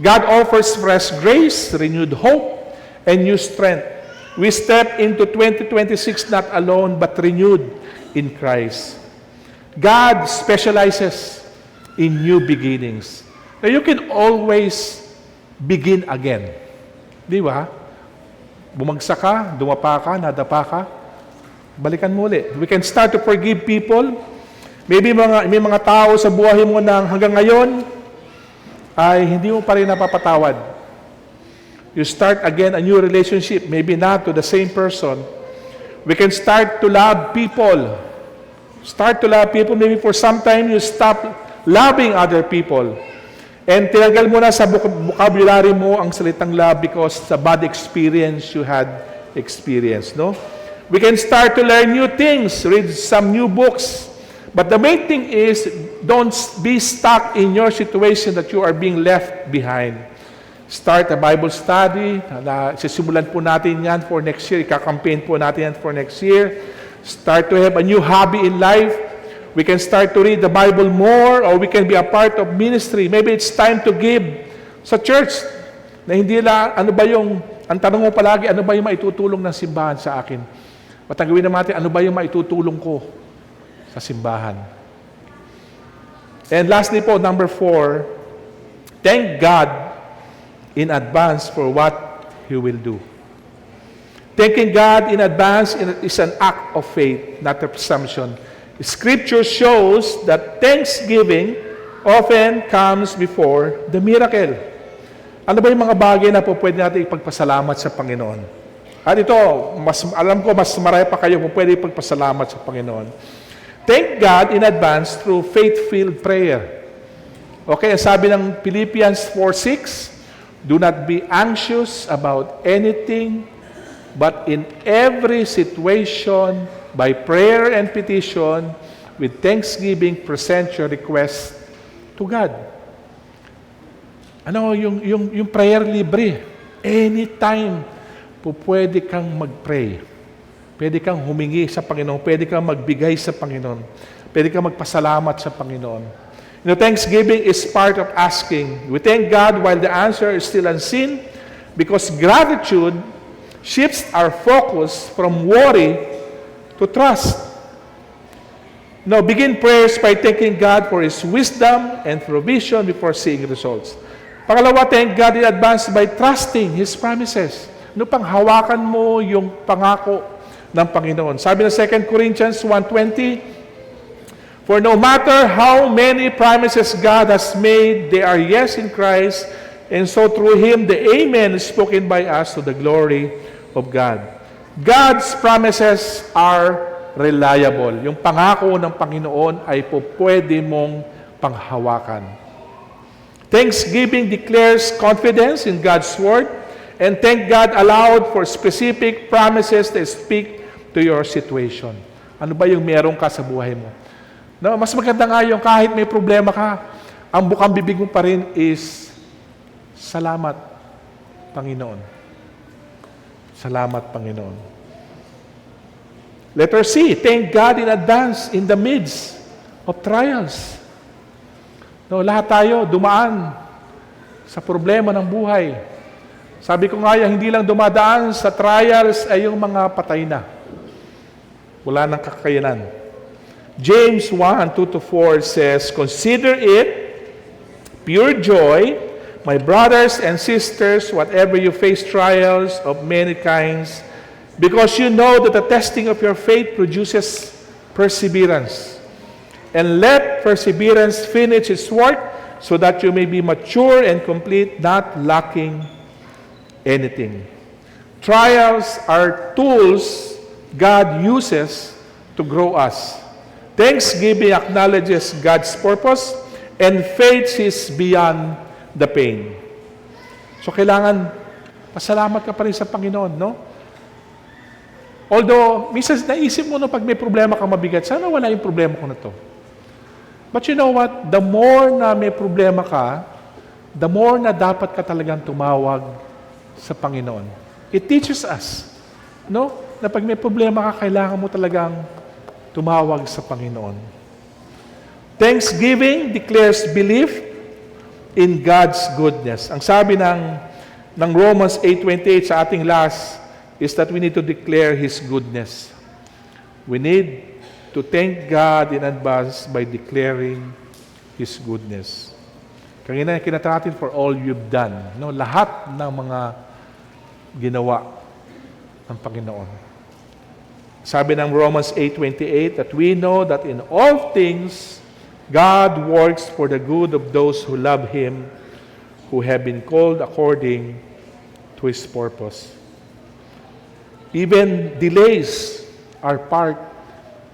Speaker 3: God offers fresh grace, renewed hope, and new strength. We step into 2026 not alone, but renewed in Christ. God specializes in new beginnings. Now, you can always begin again. Di ba? Bumagsak ka, dumapa ka, nadapa ka, balikan mo ulit. We can start to forgive people. Maybe may mga tao sa buhay mo na hanggang ngayon ay hindi mo pa rin napapatawad. You start again a new relationship, maybe not to the same person. We can start to love people. Start to love people. Maybe for some time you stop loving other people. And tinanggal mo na sa vocabulary mo ang salitang love because sa bad experience you had experienced, no? We can start to learn new things, read some new books. But the main thing is, don't be stuck in your situation that you are being left behind. Start a Bible study. Sisimulan po natin yan for next year. Ika-campaign po natin yan for next year. Start to have a new hobby in life. We can start to read the Bible more, or we can be a part of ministry. Maybe it's time to give sa church. Na hindi lang, ang tanong mo palagi, ano ba yung maitutulong ng simbahan sa akin? At ang gawin natin, ano ba yung maitutulong ko sa simbahan? And lastly po, number 4, thank God in advance for what He will do. Thanking God in advance is an act of faith, not a presumption. Scripture shows that thanksgiving often comes before the miracle. Ano ba yung mga bagay na po pwede natin ipagpasalamat sa Panginoon? At ito, alam ko, mas marami pa kayo po pwede ipagpasalamat sa Panginoon. Thank God in advance through faith-filled prayer. Okay, sabi ng Philippians 4:6, do not be anxious about anything, but in every situation, by prayer and petition, with thanksgiving, present your request to God. Ano, yung prayer libre. Anytime po pwede kang mag-pray. Pwede kang humingi sa Panginoon. Pwede kang magbigay sa Panginoon. Pwede kang magpasalamat sa Panginoon. You know, thanksgiving is part of asking. We thank God while the answer is still unseen because gratitude shifts our focus from worry to trust. Now, begin prayers by thanking God for His wisdom and provision before seeing results. Pangalawa, thank God in advance by trusting His promises. No, panghawakan mo yung pangako ng Panginoon. Sabi ng 2 Corinthians 1:20, for no matter how many promises God has made, they are yes in Christ, and so through Him the Amen is spoken by us to the glory of God. God's promises are reliable. Yung pangako ng Panginoon ay pwede mong panghawakan. Thanksgiving declares confidence in God's Word, and thank God aloud for specific promises that speak to your situation. Ano ba yung meron ka sa buhay mo? No, mas maganda nga yung kahit may problema ka, ang bukang bibig mo pa rin is, salamat, Panginoon. Salamat, Panginoon. Letter C, thank God in advance in the midst of trials. No, lahat tayo dumaan sa problema ng buhay. Sabi ko nga, hindi lang dumadaan sa trials ay yung mga patay na. Wala nang kakayanan. James 1:2-4 says, consider it pure joy, my brothers and sisters, whatever you face trials of many kinds, because you know that the testing of your faith produces perseverance. And let perseverance finish its work so that you may be mature and complete, not lacking anything. Trials are tools God uses to grow us. Thanksgiving acknowledges God's purpose, and faith is beyond the pain. So kailangan pasalamat ka pa rin sa Panginoon, no? Although, minsan naisip mo no, pag may problema kang mabigat, sana wala yung problema ko na to. But you know what? The more na may problema ka, the more na dapat ka talagang tumawag sa Panginoon. It teaches us, no? Na pag may problema ka, kailangan mo talagang tumawag sa Panginoon. Thanksgiving declares belief in God's goodness. Ang sabi ng Romans 8:28 sa ating last is that we need to declare His goodness. We need to thank God in advance by declaring His goodness. Kanina, kinata natin for all you've done. No? Lahat ng mga ginawa ng Panginoon. Sabi ng Romans 8:28 that we know that in all things, God works for the good of those who love Him, who have been called according to His purpose. Even delays are part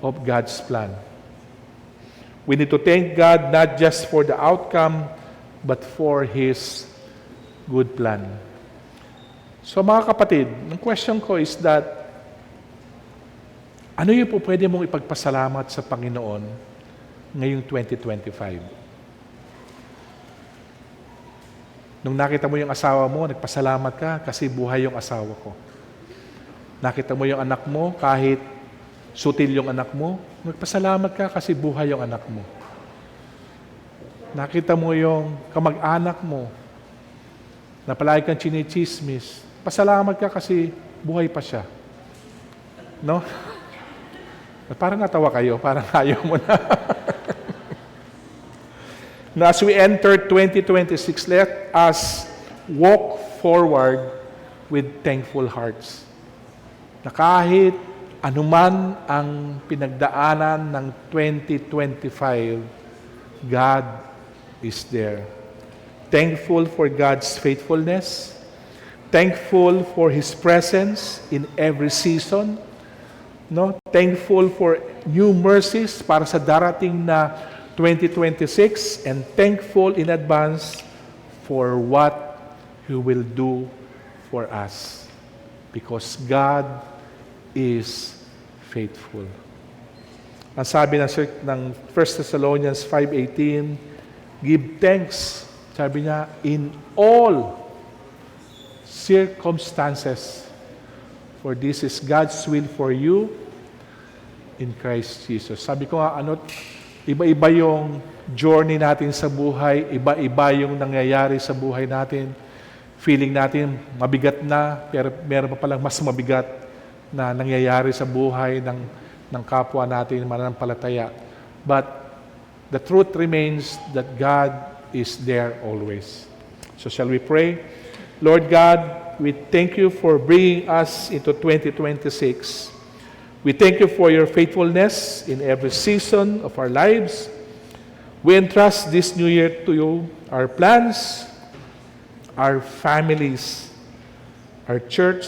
Speaker 3: of God's plan. We need to thank God not just for the outcome, but for His good plan. So mga kapatid, ang question ko is that, ano yung po pwede mong ipagpasalamat sa Panginoon ngayong 2025? Nung nakita mo yung asawa mo, nagpasalamat ka kasi buhay yung asawa ko. Nakita mo yung anak mo, kahit sutil yung anak mo, nagpasalamat ka kasi buhay yung anak mo. Nakita mo yung kamag-anak mo, na palagi kang chinichismis, pasalamat ka kasi buhay pa siya. No? Parang natawa kayo, parang ayaw mo na. Now, as we enter 2026, let us walk forward with thankful hearts. Na kahit anuman ang pinagdaanan ng 2025, God is there. Thankful for God's faithfulness. Thankful for His presence in every season. No? Thankful for new mercies para sa darating na 2026, and thankful in advance for what He will do for us. Because God is faithful. Ang sabi ng 1 Thessalonians 5:18, give thanks, sabi niya, in all circumstances, for this is God's will for you in Christ Jesus. Sabi ko nga, iba-iba yung journey natin sa buhay, iba-iba yung nangyayari sa buhay natin. Feeling natin mabigat na, pero meron pa palang mas mabigat na nangyayari sa buhay ng kapwa natin mananampalataya. But the truth remains that God is there always. So shall we pray? Lord God, we thank you for bringing us into 2026. We thank you for your faithfulness in every season of our lives. We entrust this new year to you, our plans, our families, our church,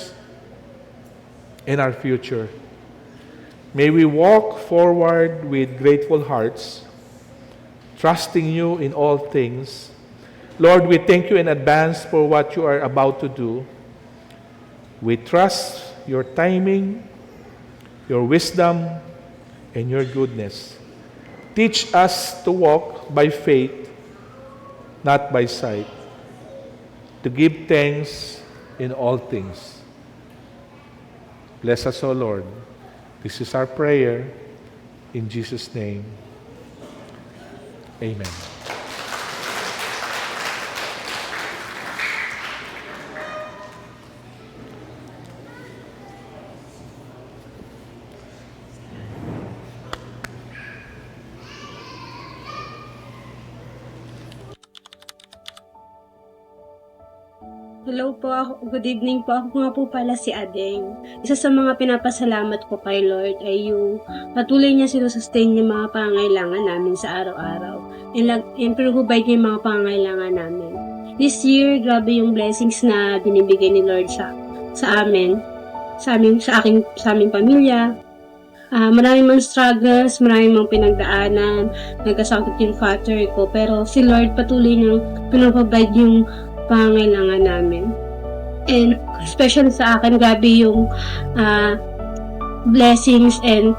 Speaker 3: and our future. May we walk forward with grateful hearts, trusting you in all things. Lord, we thank you in advance for what you are about to do. We trust your timing, your wisdom, and your goodness. Teach us to walk by faith, not by sight, to give thanks in all things. Bless us, O Lord. This is our prayer. In Jesus' name, amen.
Speaker 4: Hello po, good evening po. Ako nga po pala si Adeng. Isa sa mga pinapasalamat ko kay Lord ay yung patuloy niya sinusustain yung mga pangangailangan namin sa araw-araw. And provide niya yung mga pangangailangan namin. This year, grabe yung blessings na binibigay ni Lord sa amin, sa aming pamilya. Maraming mga struggles, maraming mga pinagdaanan, nagkasakit yung father ko, pero si Lord patuloy niyang pinaprovide yung pangangailangan namin. And especially sa akin, grabe yung blessings and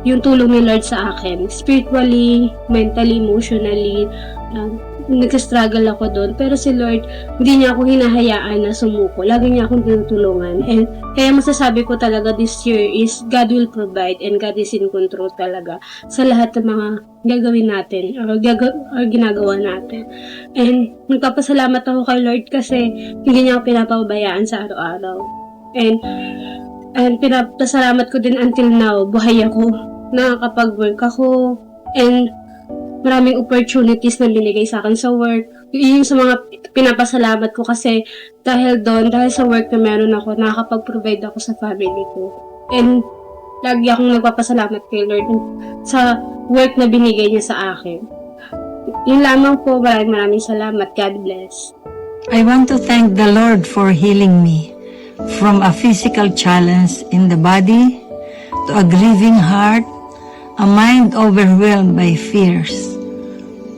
Speaker 4: yung tulong ni Lord sa akin. Spiritually, mentally, emotionally, nagsastruggle ako doon. Pero si Lord, hindi niya ako hinahayaan na sumuko. Lagi niya akong tinutulungan. And kaya masasabi ko talaga this year is God will provide and God is in control talaga sa lahat ng mga gagawin natin or ginagawa natin. And nagpapasalamat ako kay Lord kasi hindi niya ako pinapabayaan sa araw-araw. And pinapasalamat ko din until now, buhay ako, nakakapag-work ako, and maraming opportunities na binigay sa akin sa work. Yun sa mga pinapasalamat ko kasi dahil sa work na meron ako, nakakapag-provide ako sa family ko. And lagi akong nagpapasalamat kay Lord sa work na binigay niya sa akin. Yun lamang po, maraming salamat. God bless.
Speaker 5: I want to thank the Lord for healing me from a physical challenge in the body to a grieving heart, a mind overwhelmed by fears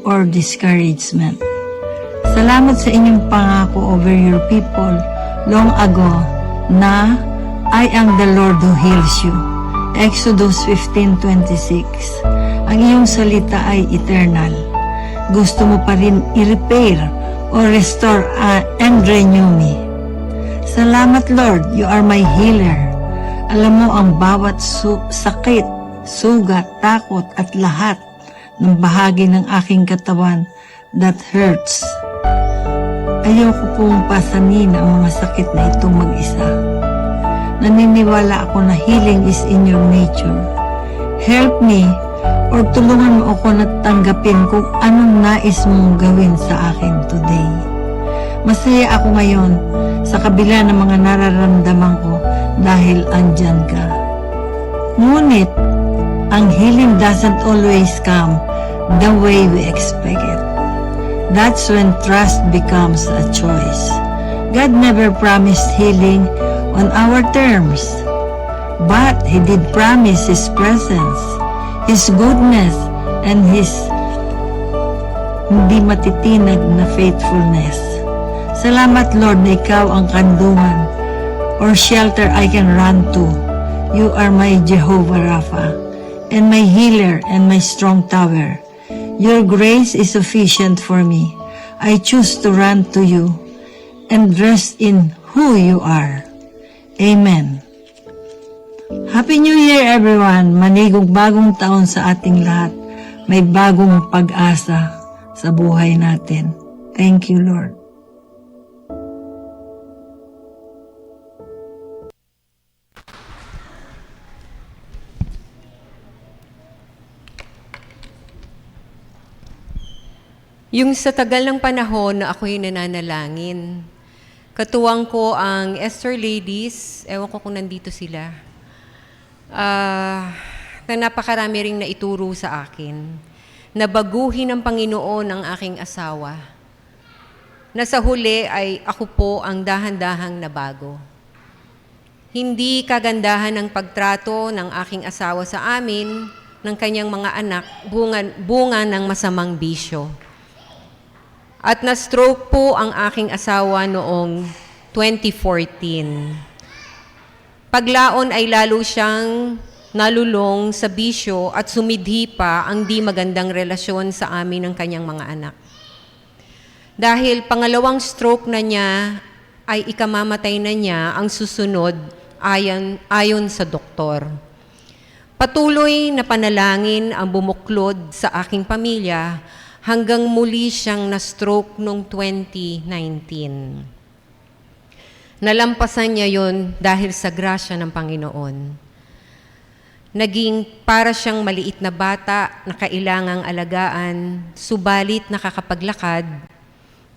Speaker 5: or discouragement. Salamat sa inyong pangako over your people long ago na I am the Lord who heals you. Exodus 15:26. Ang iyong salita ay eternal. Gusto mo pa rin i-repair or restore and renew me. Salamat Lord, you are my healer. Alam mo ang bawat sakit, sugat, takot at lahat ng bahagi ng aking katawan that hurts. Ayoko pong pasanin ang mga sakit na ito mag-isa. Naniniwala ako na healing is in your nature. Help me or tulungan mo ako na tanggapin kung anong nais mong gawin sa akin today. Masaya ako ngayon sa kabila ng mga nararamdaman ko dahil andyan ka. Ngunit, ang healing doesn't always come the way we expect it. That's when trust becomes a choice. God never promised healing on our terms, but He did promise His presence, His goodness, and His hindi matitinag na faithfulness. Salamat Lord na Ikaw ang kandungan or shelter I can run to. You are my Jehovah Rapha. and my healer and my strong tower. Your grace is sufficient for me. I choose to run to you and rest in who you are. Amen. Happy New Year, everyone! Manigong bagong taon sa ating lahat. May bagong pag-asa sa buhay natin. Thank you, Lord.
Speaker 6: Yung sa tagal ng panahon na ako'y nananalangin, katuwang ko ang Esther Ladies, ewan ko kung nandito sila, na napakarami ring naituro sa akin, na baguhin ng Panginoon ang aking asawa, na sa huli ay ako po ang dahan-dahang nabago. Hindi kagandahan ng pagtrato ng aking asawa sa amin, ng kanyang mga anak, bunga ng masamang bisyo. At na-stroke po ang aking asawa noong 2014. Paglaon ay lalo siyang nalulong sa bisyo at sumidhi pa ang di magandang relasyon sa amin ng kanyang mga anak. Dahil pangalawang stroke na niya ay ikamamatay na niya ang susunod ayon sa doktor. Patuloy na panalangin ang bumuklod sa aking pamilya hanggang muli siyang na-stroke noong 2019. Nalampasan niya yon dahil sa grasya ng Panginoon. Naging para siyang maliit na bata na kailangang alagaan, subalit nakakapaglakad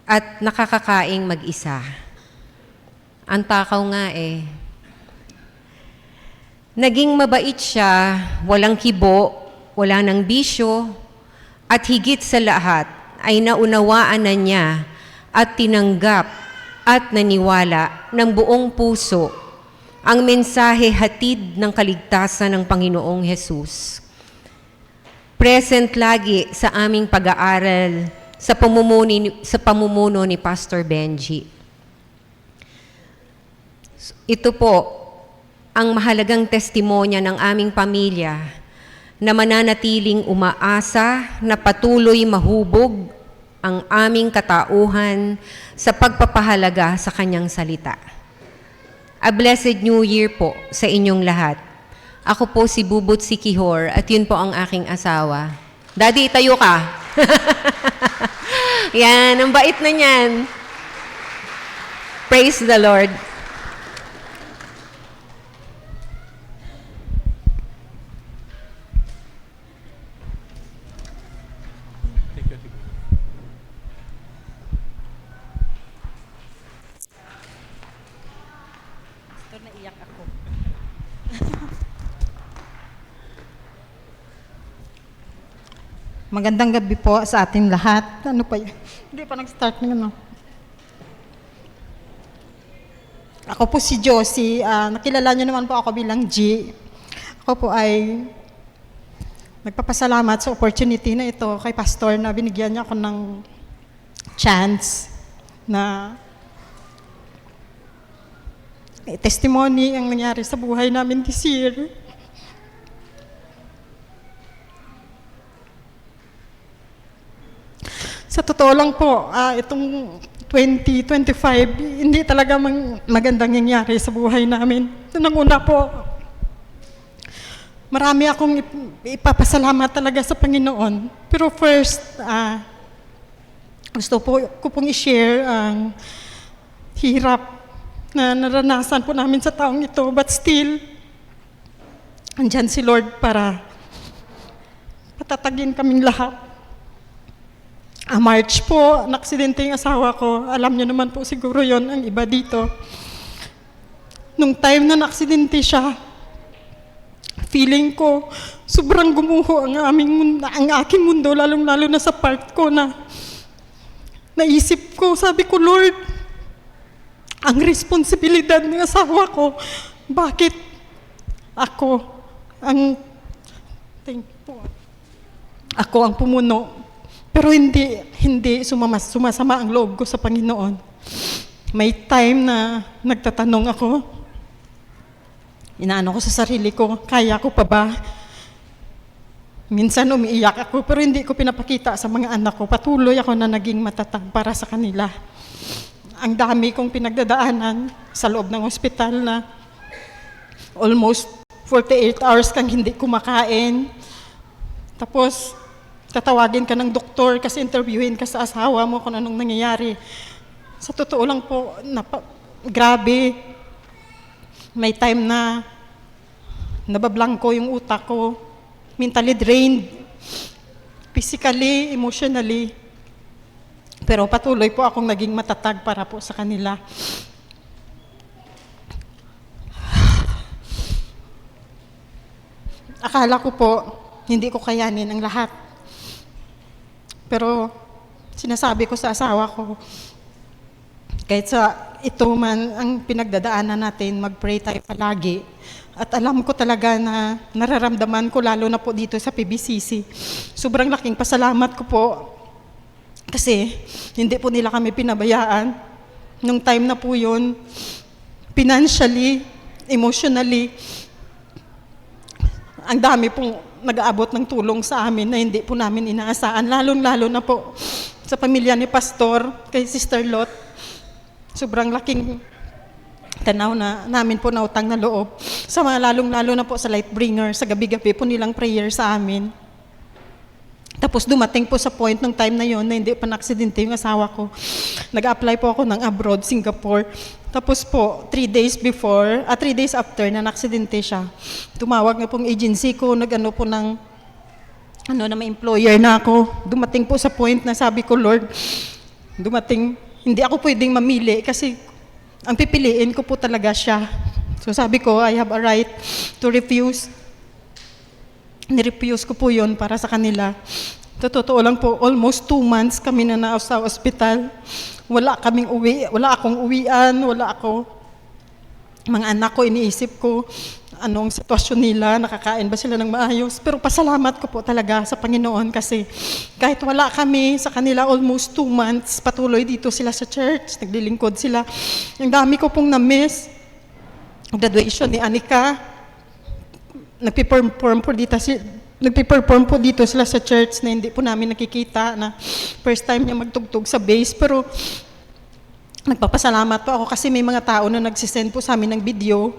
Speaker 6: at nakakakaing mag-isa. Ang takaw nga eh. Naging mabait siya, walang kibo, wala nang bisyo, at higit sa lahat ay naunawaan na niya at tinanggap at naniwala ng buong puso ang mensahe hatid ng kaligtasan ng Panginoong Hesus. Present lagi sa aming pag-aaral sa pamumuno ni Pastor Benji. Ito po ang mahalagang testimonya ng aming pamilya na mananatiling umaasa na patuloy mahubog ang aming katauhan sa pagpapahalaga sa kanyang salita. A blessed New Year po sa inyong lahat. Ako po si Bubut Sikihor at yun po ang aking asawa. Daddy, itayo ka. Yan, ang bait na niyan. Praise the Lord.
Speaker 7: Magandang gabi po sa ating lahat. Ano pa yun? Hindi pa nag-start ng ano. Ako po si Josie. Nakilala niyo naman po ako bilang G. Ako po ay nagpapasalamat sa opportunity na ito kay Pastor na binigyan niya ako ng chance na testimony ang nangyari sa buhay namin this year. Sa totoo lang po, itong 2025, hindi talaga magandang nangyari sa buhay namin. Nung una po, marami akong ipapasalamat talaga sa Panginoon. Pero first, gusto ko pong i-share ang hirap na naranasan po namin sa taong ito. But still, andyan si Lord para patatagin kaming lahat. March po, naksidente yung asawa ko. Alam niyo naman po siguro yon ang iba dito. Nung time na naksidente siya, feeling ko, sobrang gumuho ang aking mundo, lalong-lalo na sa part ko na naisip ko, sabi ko, Lord, ang responsibilidad ng asawa ko, bakit ako ang pumuno? Pero hindi sumasama ang loob ko sa Panginoon. May time na nagtatanong ako, inaano ko sa sarili ko, kaya ko pa ba? Minsan umiiyak ako pero hindi ko pinapakita sa mga anak ko. Patuloy ako na naging matatag para sa kanila. Ang dami kong pinagdadaanan sa loob ng ospital na almost 48 hours kang hindi kumakain. Tapos, tatawagin ka ng doktor kasi interviewin ka sa asawa mo kung anong nangyayari. Sa totoo lang po, grabe. May time na nabablangko yung utak ko. Mentally drained, physically, emotionally. Pero patuloy po akong naging matatag para po sa kanila. Akala ko po, hindi ko kayanin ang lahat. Pero sinasabi ko sa asawa ko, kahit sa ito man ang pinagdadaanan natin, mag-pray tayo palagi. At alam ko talaga na nararamdaman ko lalo na po dito sa PBCC. Sobrang laking pasalamat ko po kasi hindi po nila kami pinabayaan. Nung time na po yun, financially, emotionally, ang dami pong nag-aabot ng tulong sa amin na hindi po namin inaasahan. Lalong-lalo na po sa pamilya ni Pastor, kay Sister Lot. Sobrang laking tanaw na namin po na utang na loob. Sa mga lalong-lalo na po sa Lightbringer, sa gabi-gabi po nilang prayer sa amin. Tapos dumating po sa point ng time na yon na hindi pa na-aksidente yung asawa ko. Nag-apply po ako ng abroad, Singapore. Tapos po, 3 days after na na-aksidente siya, tumawag na pong agency ko, nag-ano po ng, na may employer na ako. Dumating po sa point na sabi ko, Lord, hindi ako pwedeng mamili kasi ang pipiliin ko po talaga siya. So sabi ko, I have a right to refuse. Nirefuse ko po yun para sa kanila. Totoo lang po, almost 2 months kami na nasa ospital. Wala akong uwian, mga anak ko, iniisip ko, anong sitwasyon nila, nakakain ba sila ng maayos. Pero pasalamat ko po talaga sa Panginoon kasi kahit wala kami sa kanila almost 2 months, patuloy dito sila sa church, naglilingkod sila. Ang dami ko pong na-miss. Graduation ni Anika, nagpiperform po dito sila sa church na hindi po namin nakikita na first time niya magtugtog sa bass. Pero nagpapasalamat po ako kasi may mga tao na nagsisend po sa amin ng video.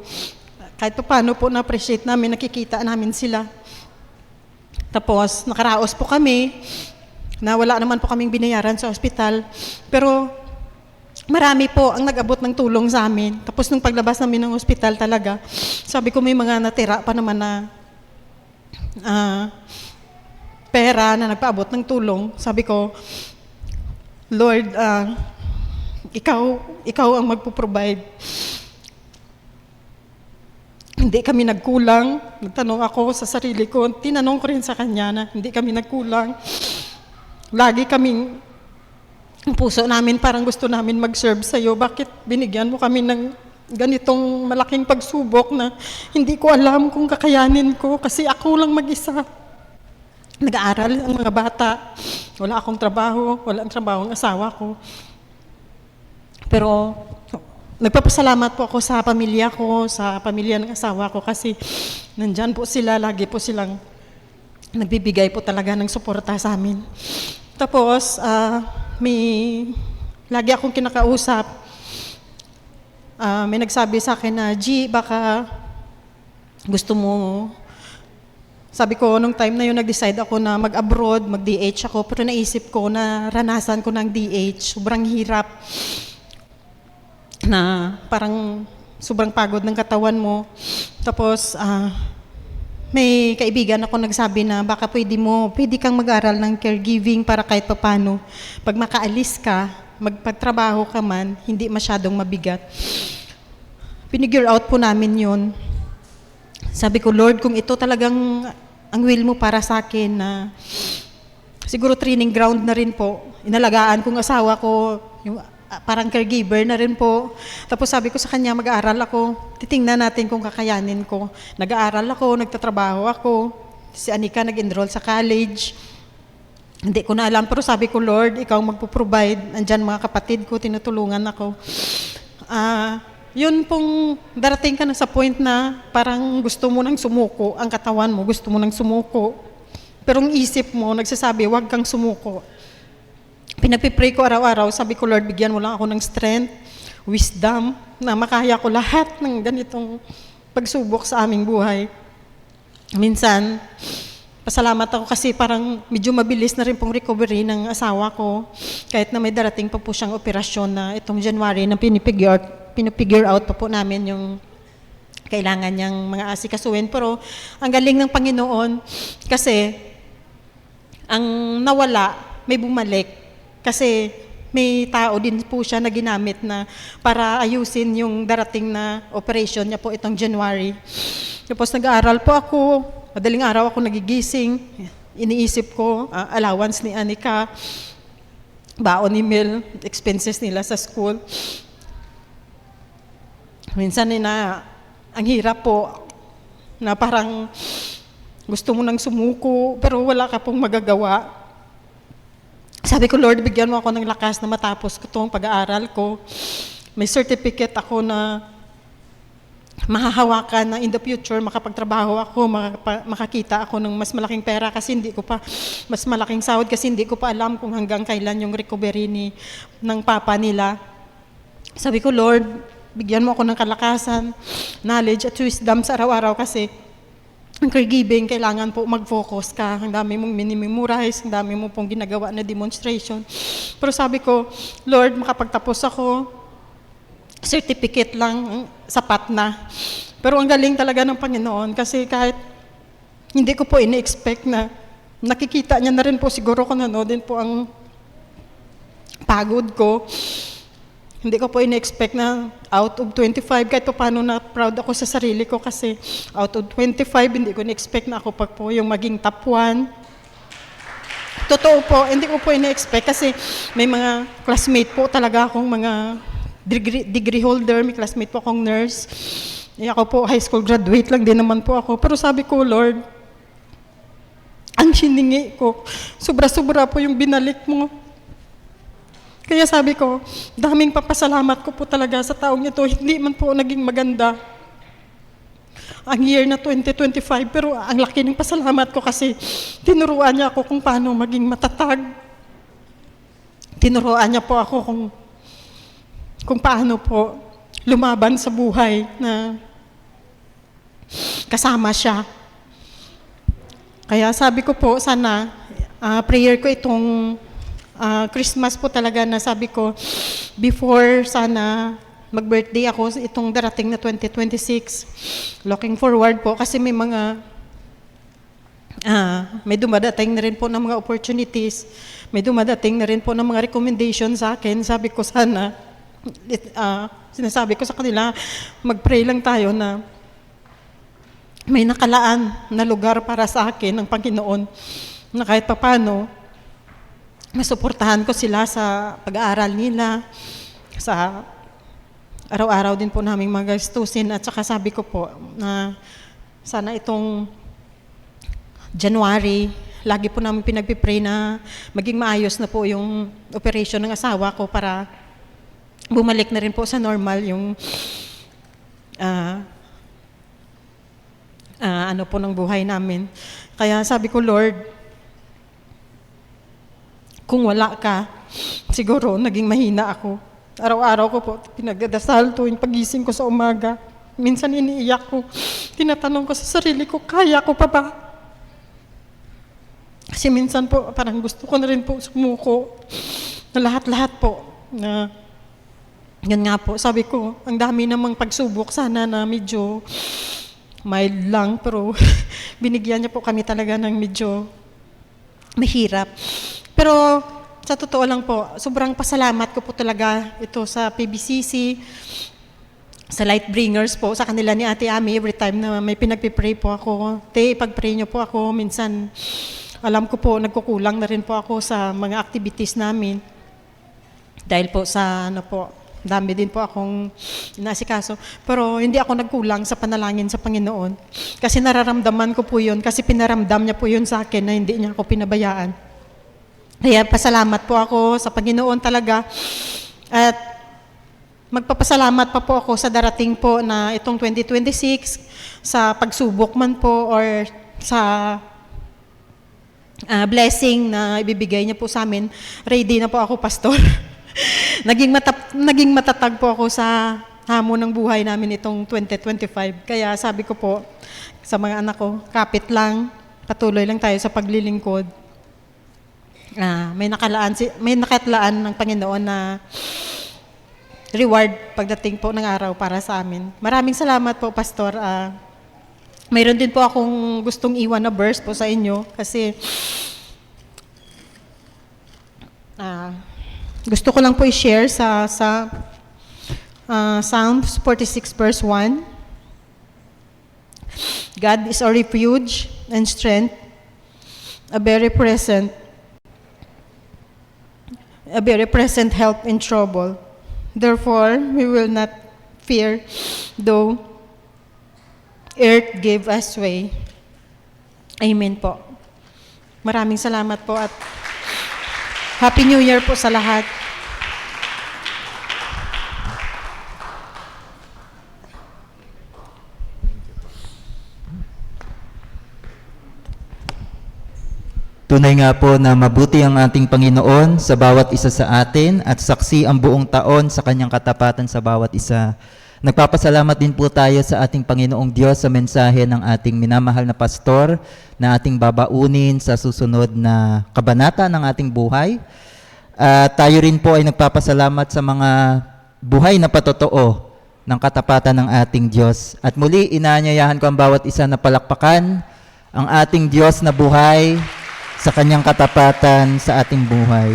Speaker 7: Kahit pa paano po na-appreciate namin, nakikita namin sila. Tapos nakaraos po kami na wala naman po kaming binayaran sa ospital. Pero marami po ang nag-abot ng tulong sa amin. Tapos nung paglabas namin ng ospital talaga, sabi ko may mga natira pa naman na pera na nagpaabot ng tulong. Sabi ko, Lord, ikaw ang magpo-provide. Hindi kami nagkulang. Nagtanong ako sa sarili ko, tinanong ko rin sa kanya na hindi kami nagkulang. Lagi kaming, ang puso namin parang gusto namin mag-serve sa'yo. Bakit binigyan mo kami ng ganitong malaking pagsubok na hindi ko alam kung kakayanin ko kasi ako lang mag-isa. Nag-aaral ang mga bata. Wala akong trabaho, wala ang trabaho ang asawa ko. Pero nagpapasalamat po ako sa pamilya ko, sa pamilya ng asawa ko kasi nandyan po sila, lagi po silang nagbibigay po talaga ng suporta sa amin. Tapos, lagi akong kinakausap. May nagsabi sa akin na, G, baka gusto mo. Sabi ko, nung time na yun, nag-decide ako na mag-abroad, mag-DH ako, pero naisip ko na ranasan ko ng DH. Sobrang hirap na parang sobrang pagod ng katawan mo. Tapos, may kaibigan ako nagsabi na baka pwede kang mag-aral ng caregiving para kahit papano. Pag makaalis ka, magpagtrabaho ka man, hindi masyadong mabigat. Pinigure out po namin yun. Sabi ko, Lord, kung ito talagang ang will mo para sa akin na siguro training ground na rin po. Inalagaan kong asawa ko, yung parang caregiver na rin po. Tapos sabi ko sa kanya, mag-aaral ako. Titingnan natin kung kakayanin ko. Nag-aaral ako, nagtatrabaho ako. Si Anika nag-enroll sa college. Hindi ko na alam, pero sabi ko, Lord, ikaw magpo-provide. Andyan mga kapatid ko, tinutulungan ako. Yun pong darating ka na sa point na parang gusto mo nang sumuko, ang katawan mo gusto mo nang sumuko. Pero ang isip mo, nagsasabi, huwag kang sumuko. Pinagpipray ko araw-araw, sabi ko, Lord, bigyan mo lang ako ng strength, wisdom, na makaya ko lahat ng ganitong pagsubok sa aming buhay. Minsan, pasalamat ako kasi parang medyo mabilis na rin pong recovery ng asawa ko. Kahit na may darating pa po siyang operasyon na itong January na pinipigure out pa po namin yung kailangan niyang mga asikasuhin. Pero ang galing ng Panginoon kasi ang nawala, may bumalik. Kasi may tao din po siya na ginamit na para ayusin yung darating na operation niya po itong January. Tapos nag-aaral po ako, madaling araw ako nagigising, iniisip ko, allowance ni Anika, baon ni Mel, expenses nila sa school. Minsan ang hirap po, na parang gusto mo nang sumuko, pero wala ka pong magagawa. Sabi ko, Lord, bigyan mo ako ng lakas na matapos ko itong pag-aaral ko. May certificate ako na mahahawakan na in the future, makapagtrabaho ako, makakita ako ng mas malaking pera kasi hindi ko pa, mas malaking sahod kasi hindi ko pa alam kung hanggang kailan yung recovery ng papa nila. Sabi ko, Lord, bigyan mo ako ng kalakasan, knowledge at wisdom sa araw-araw kasi ang caregiving, kailangan po mag-focus ka. Ang dami mong minimemorize, ang dami mo pong ginagawa na demonstration. Pero sabi ko, Lord, makapagtapos ako, certificate lang, sapat na. Pero ang galing talaga ng Panginoon kasi kahit hindi ko po ini-expect na nakikita niya na rin po siguro kung ano din po ang pagod ko. Hindi ko po in-expect na out of 25, kahit pa paano na proud ako sa sarili ko kasi out of 25, hindi ko in-expect na ako pa po yung maging top 1. Totoo po, hindi ko po in-expect kasi may mga classmate po talaga akong mga degree holder, may classmate po akong nurse. Ako po, high school graduate lang din naman po ako. Pero sabi ko, Lord, ang hiningi ko, sobra-sobra po yung binalik mo. Kaya sabi ko, daming papasalamat ko po talaga sa taong ito. Hindi man po naging maganda ang year na 2025, pero ang laki ng pasalamat ko kasi tinuruan niya ako kung paano maging matatag. Tinuruan niya po ako kung paano po lumaban sa buhay na kasama siya. Kaya sabi ko po, sana prayer ko itong Christmas po talaga na sabi ko, before sana mag-birthday ako, itong darating na 2026, looking forward po kasi may mga, may dumadating na rin po ng mga opportunities, may dumadating na rin po ng mga recommendations sa akin. Sabi ko sana, sinasabi ko sa kanila, mag-pray lang tayo na may nakalaan na lugar para sa akin ng Panginoon na kahit papano, masuportahan ko sila sa pag-aaral nila, sa araw-araw din po naming mga gastusin. At saka sabi ko po na sana itong January, lagi po namin pinagpipray na maging maayos na po yung operation ng asawa ko para bumalik na rin po sa normal yung ano po ng buhay namin. Kaya sabi ko, Lord, kung wala ka, siguro naging mahina ako. Araw-araw ko po pinagdadasal tuwing pagising ko sa umaga. Minsan iniiyak ko. Tinatanong ko sa sarili ko, kaya ko pa ba? Kasi minsan po parang gusto ko na rin po sumuko na lahat-lahat po. Na, yun nga po, sabi ko, ang dami namang pagsubok. Sana na medyo mild lang, pero binigyan niya po kami talaga ng medyo mahirap. Pero sa totoo lang po, sobrang pasalamat ko po talaga ito sa PBCC, sa Lightbringers po, sa kanila ni Ate Ami, every time na may pinagpipray po ako. Pag-pray niyo po ako, minsan alam ko po, nagkukulang na rin po ako sa mga activities namin. Dahil po sa dami din po akong inaasikaso. Pero hindi ako nagkulang sa panalangin sa Panginoon. Kasi nararamdaman ko po yun, kasi pinaramdam niya po yun sa akin na hindi niya ako pinabayaan. Kaya pasalamat po ako sa Panginoon talaga. At magpapasalamat pa po ako sa darating po na itong 2026, sa pagsubok man po or sa blessing na ibibigay niya po sa amin, ready na po ako, Pastor. naging matatag po ako sa hamon ng buhay namin itong 2025. Kaya sabi ko po sa mga anak ko, kapit lang, patuloy lang tayo sa paglilingkod. May nakalaan ng Panginoon na reward pagdating po ng araw para sa amin. Maraming salamat po, Pastor. Mayroon din po akong gustong iwan na verse po sa inyo kasi gusto ko lang po i-share sa Psalms 46 verse 1. God is our refuge and strength, a very present help in trouble. Therefore, we will not fear, though earth gave us way. Amen po. Maraming salamat po at Happy New Year po sa lahat.
Speaker 1: Tunay nga po na mabuti ang ating Panginoon sa bawat isa sa atin at saksi ang buong taon sa kanyang katapatan sa bawat isa. Nagpapasalamat din po tayo sa ating Panginoong Diyos sa mensahe ng ating minamahal na pastor na ating babaunin sa susunod na kabanata ng ating buhay. Tayo rin po ay nagpapasalamat sa mga buhay na patotoo ng katapatan ng ating Diyos. At muli, inaanyayahan ko ang bawat isa na palakpakan ang ating Diyos na buhay sa kanyang katapatan sa ating buhay.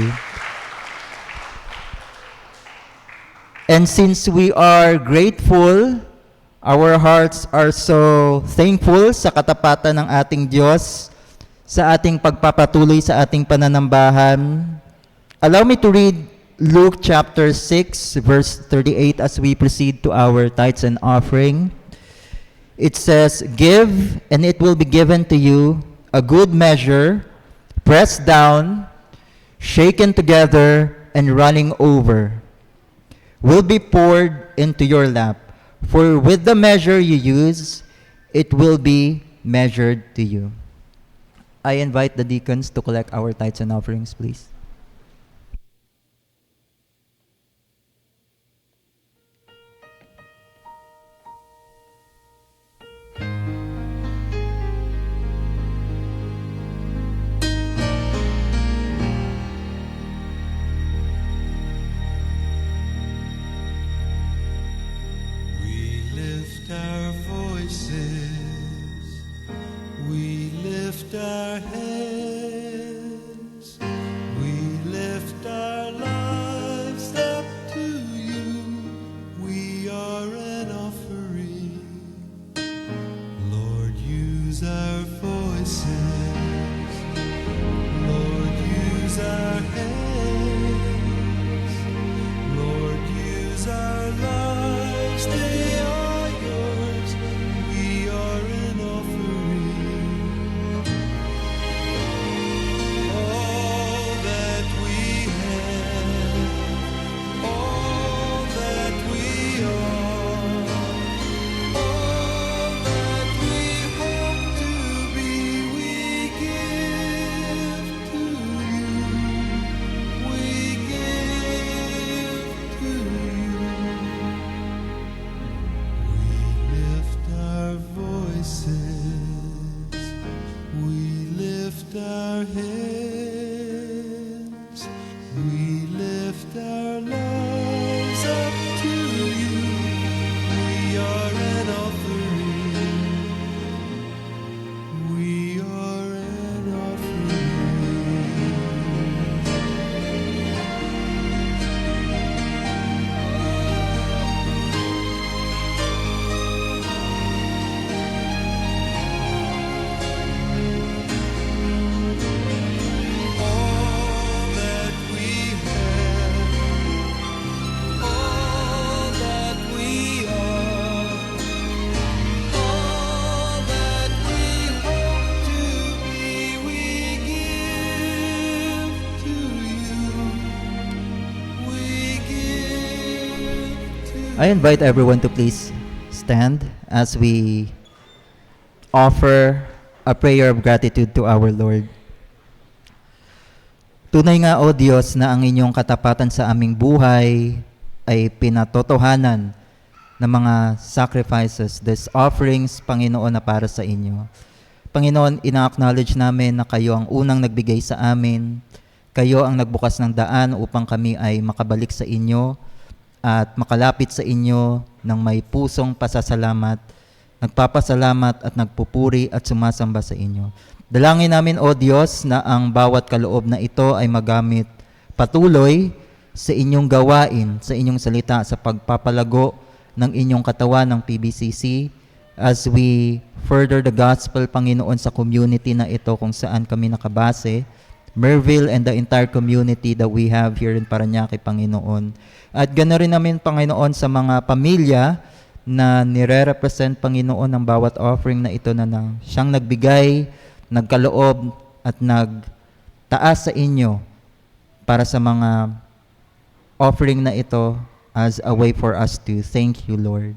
Speaker 1: And since we are grateful, our hearts are so thankful sa katapatan ng ating Diyos, sa ating pagpapatuloy sa ating pananambahan. Allow me to read Luke chapter 6, verse 38 as we proceed to our tithes and offering. It says, "Give, and it will be given to you, a good measure, pressed down, shaken together, and running over, will be poured into your lap. For with the measure you use, it will be measured to you." I invite the deacons to collect our tithes and offerings, please.
Speaker 8: Our hands, we lift our lives up to you. We are an offering. Lord, use our voices. Lord, use our hands. Lord, use our lives. They are yours. We are an offering. Our hands, we lift our lives up to you. We are an offering. We are an offering.
Speaker 1: I invite everyone to please stand as we offer a prayer of gratitude to our Lord. Tunay nga, O Diyos, na ang inyong katapatan sa aming buhay ay pinatotohanan ng mga sacrifices, these offerings, Panginoon, na para sa inyo. Panginoon, ina-acknowledge namin na kayo ang unang nagbigay sa amin. Kayo ang nagbukas ng daan upang kami ay makabalik sa inyo at makalapit sa inyo ng may pusong pasasalamat, nagpapasalamat at nagpupuri at sumasamba sa inyo. Dalangin namin, O Diyos, na ang bawat kaloob na ito ay magamit patuloy sa inyong gawain, sa inyong salita, sa pagpapalago ng inyong katawan ng PBCC as we further the gospel, Panginoon, sa community na ito kung saan kami nakabase, Merville and the entire community that we have here in Parañaque, Panginoon. At ganoon rin namin, Panginoon, sa mga pamilya na nire-represent, Panginoon, ng bawat offering na ito na siyang nagbigay, nagkaloob at nagtaas sa inyo para sa mga offering na ito as a way for us to thank you, Lord.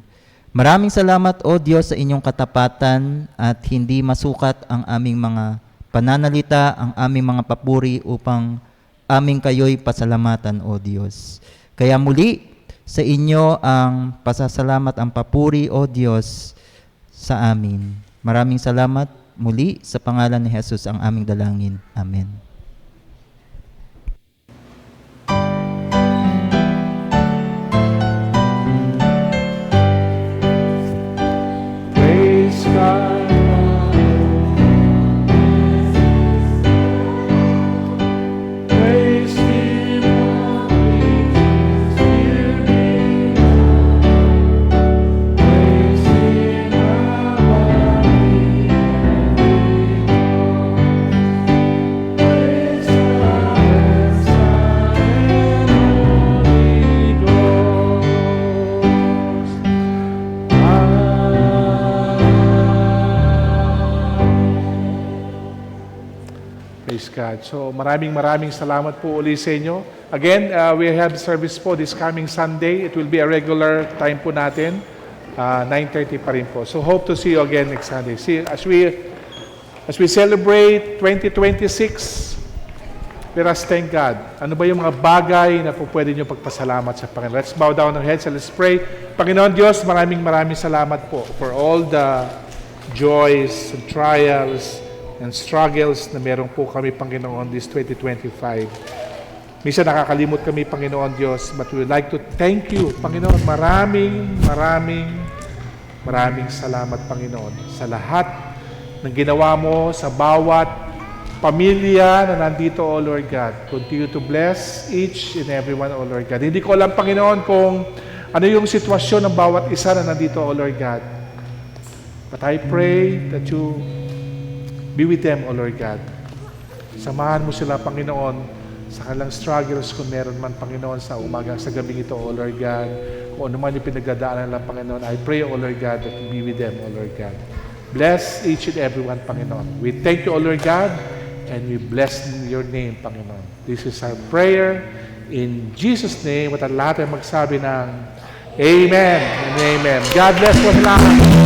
Speaker 1: Maraming salamat, O Diyos, sa inyong katapatan at hindi masukat ang aming mga pananalita, ang aming mga papuri upang aming kayo'y pasalamatan, O Diyos. Kaya muli, sa inyo ang pasasalamat, ang papuri, O Diyos, sa amin. Maraming salamat muli sa pangalan ni Jesus ang aming dalangin. Amen.
Speaker 3: Praise God. Praise Him, praise Him, praise Praise God. So maraming salamat po uli sa inyo. Again, we have service po this coming Sunday. It will be a regular time po natin. 9:30 pa rin po. So hope to see you again next Sunday. See, as we celebrate 2026, let us thank God. Ano ba yung mga bagay na po pwede nyo pagpasalamat sa Panginoon? Let's bow down our heads and let's pray. Panginoon Diyos, maraming salamat po for all the joys and trials and struggles na meron po kami, Panginoon, this 2025. Minsan nakakalimot kami, Panginoon Diyos, but we would like to thank you, Panginoon. Maraming salamat, Panginoon, sa lahat ng ginawa mo sa bawat pamilya na nandito, O Lord God. Continue to bless each and everyone, O Lord God. Hindi ko alam, Panginoon, kung ano yung sitwasyon ng bawat isa na nandito, O Lord God. But I pray that you be with them, O Lord God. Samahan mo sila, Panginoon, sa kanilang struggles kung meron man, Panginoon, sa umaga, sa gabing ito, O Lord God. Kung ano man yung pinagdadaanan nila, Panginoon, I pray, O Lord God, that you be with them, O Lord God. Bless each and everyone, Panginoon. We thank you, O Lord God, and we bless your name, Panginoon. This is our prayer in Jesus' name. At ang lahat ay magsabi ng Amen and Amen. God bless po sa lahat.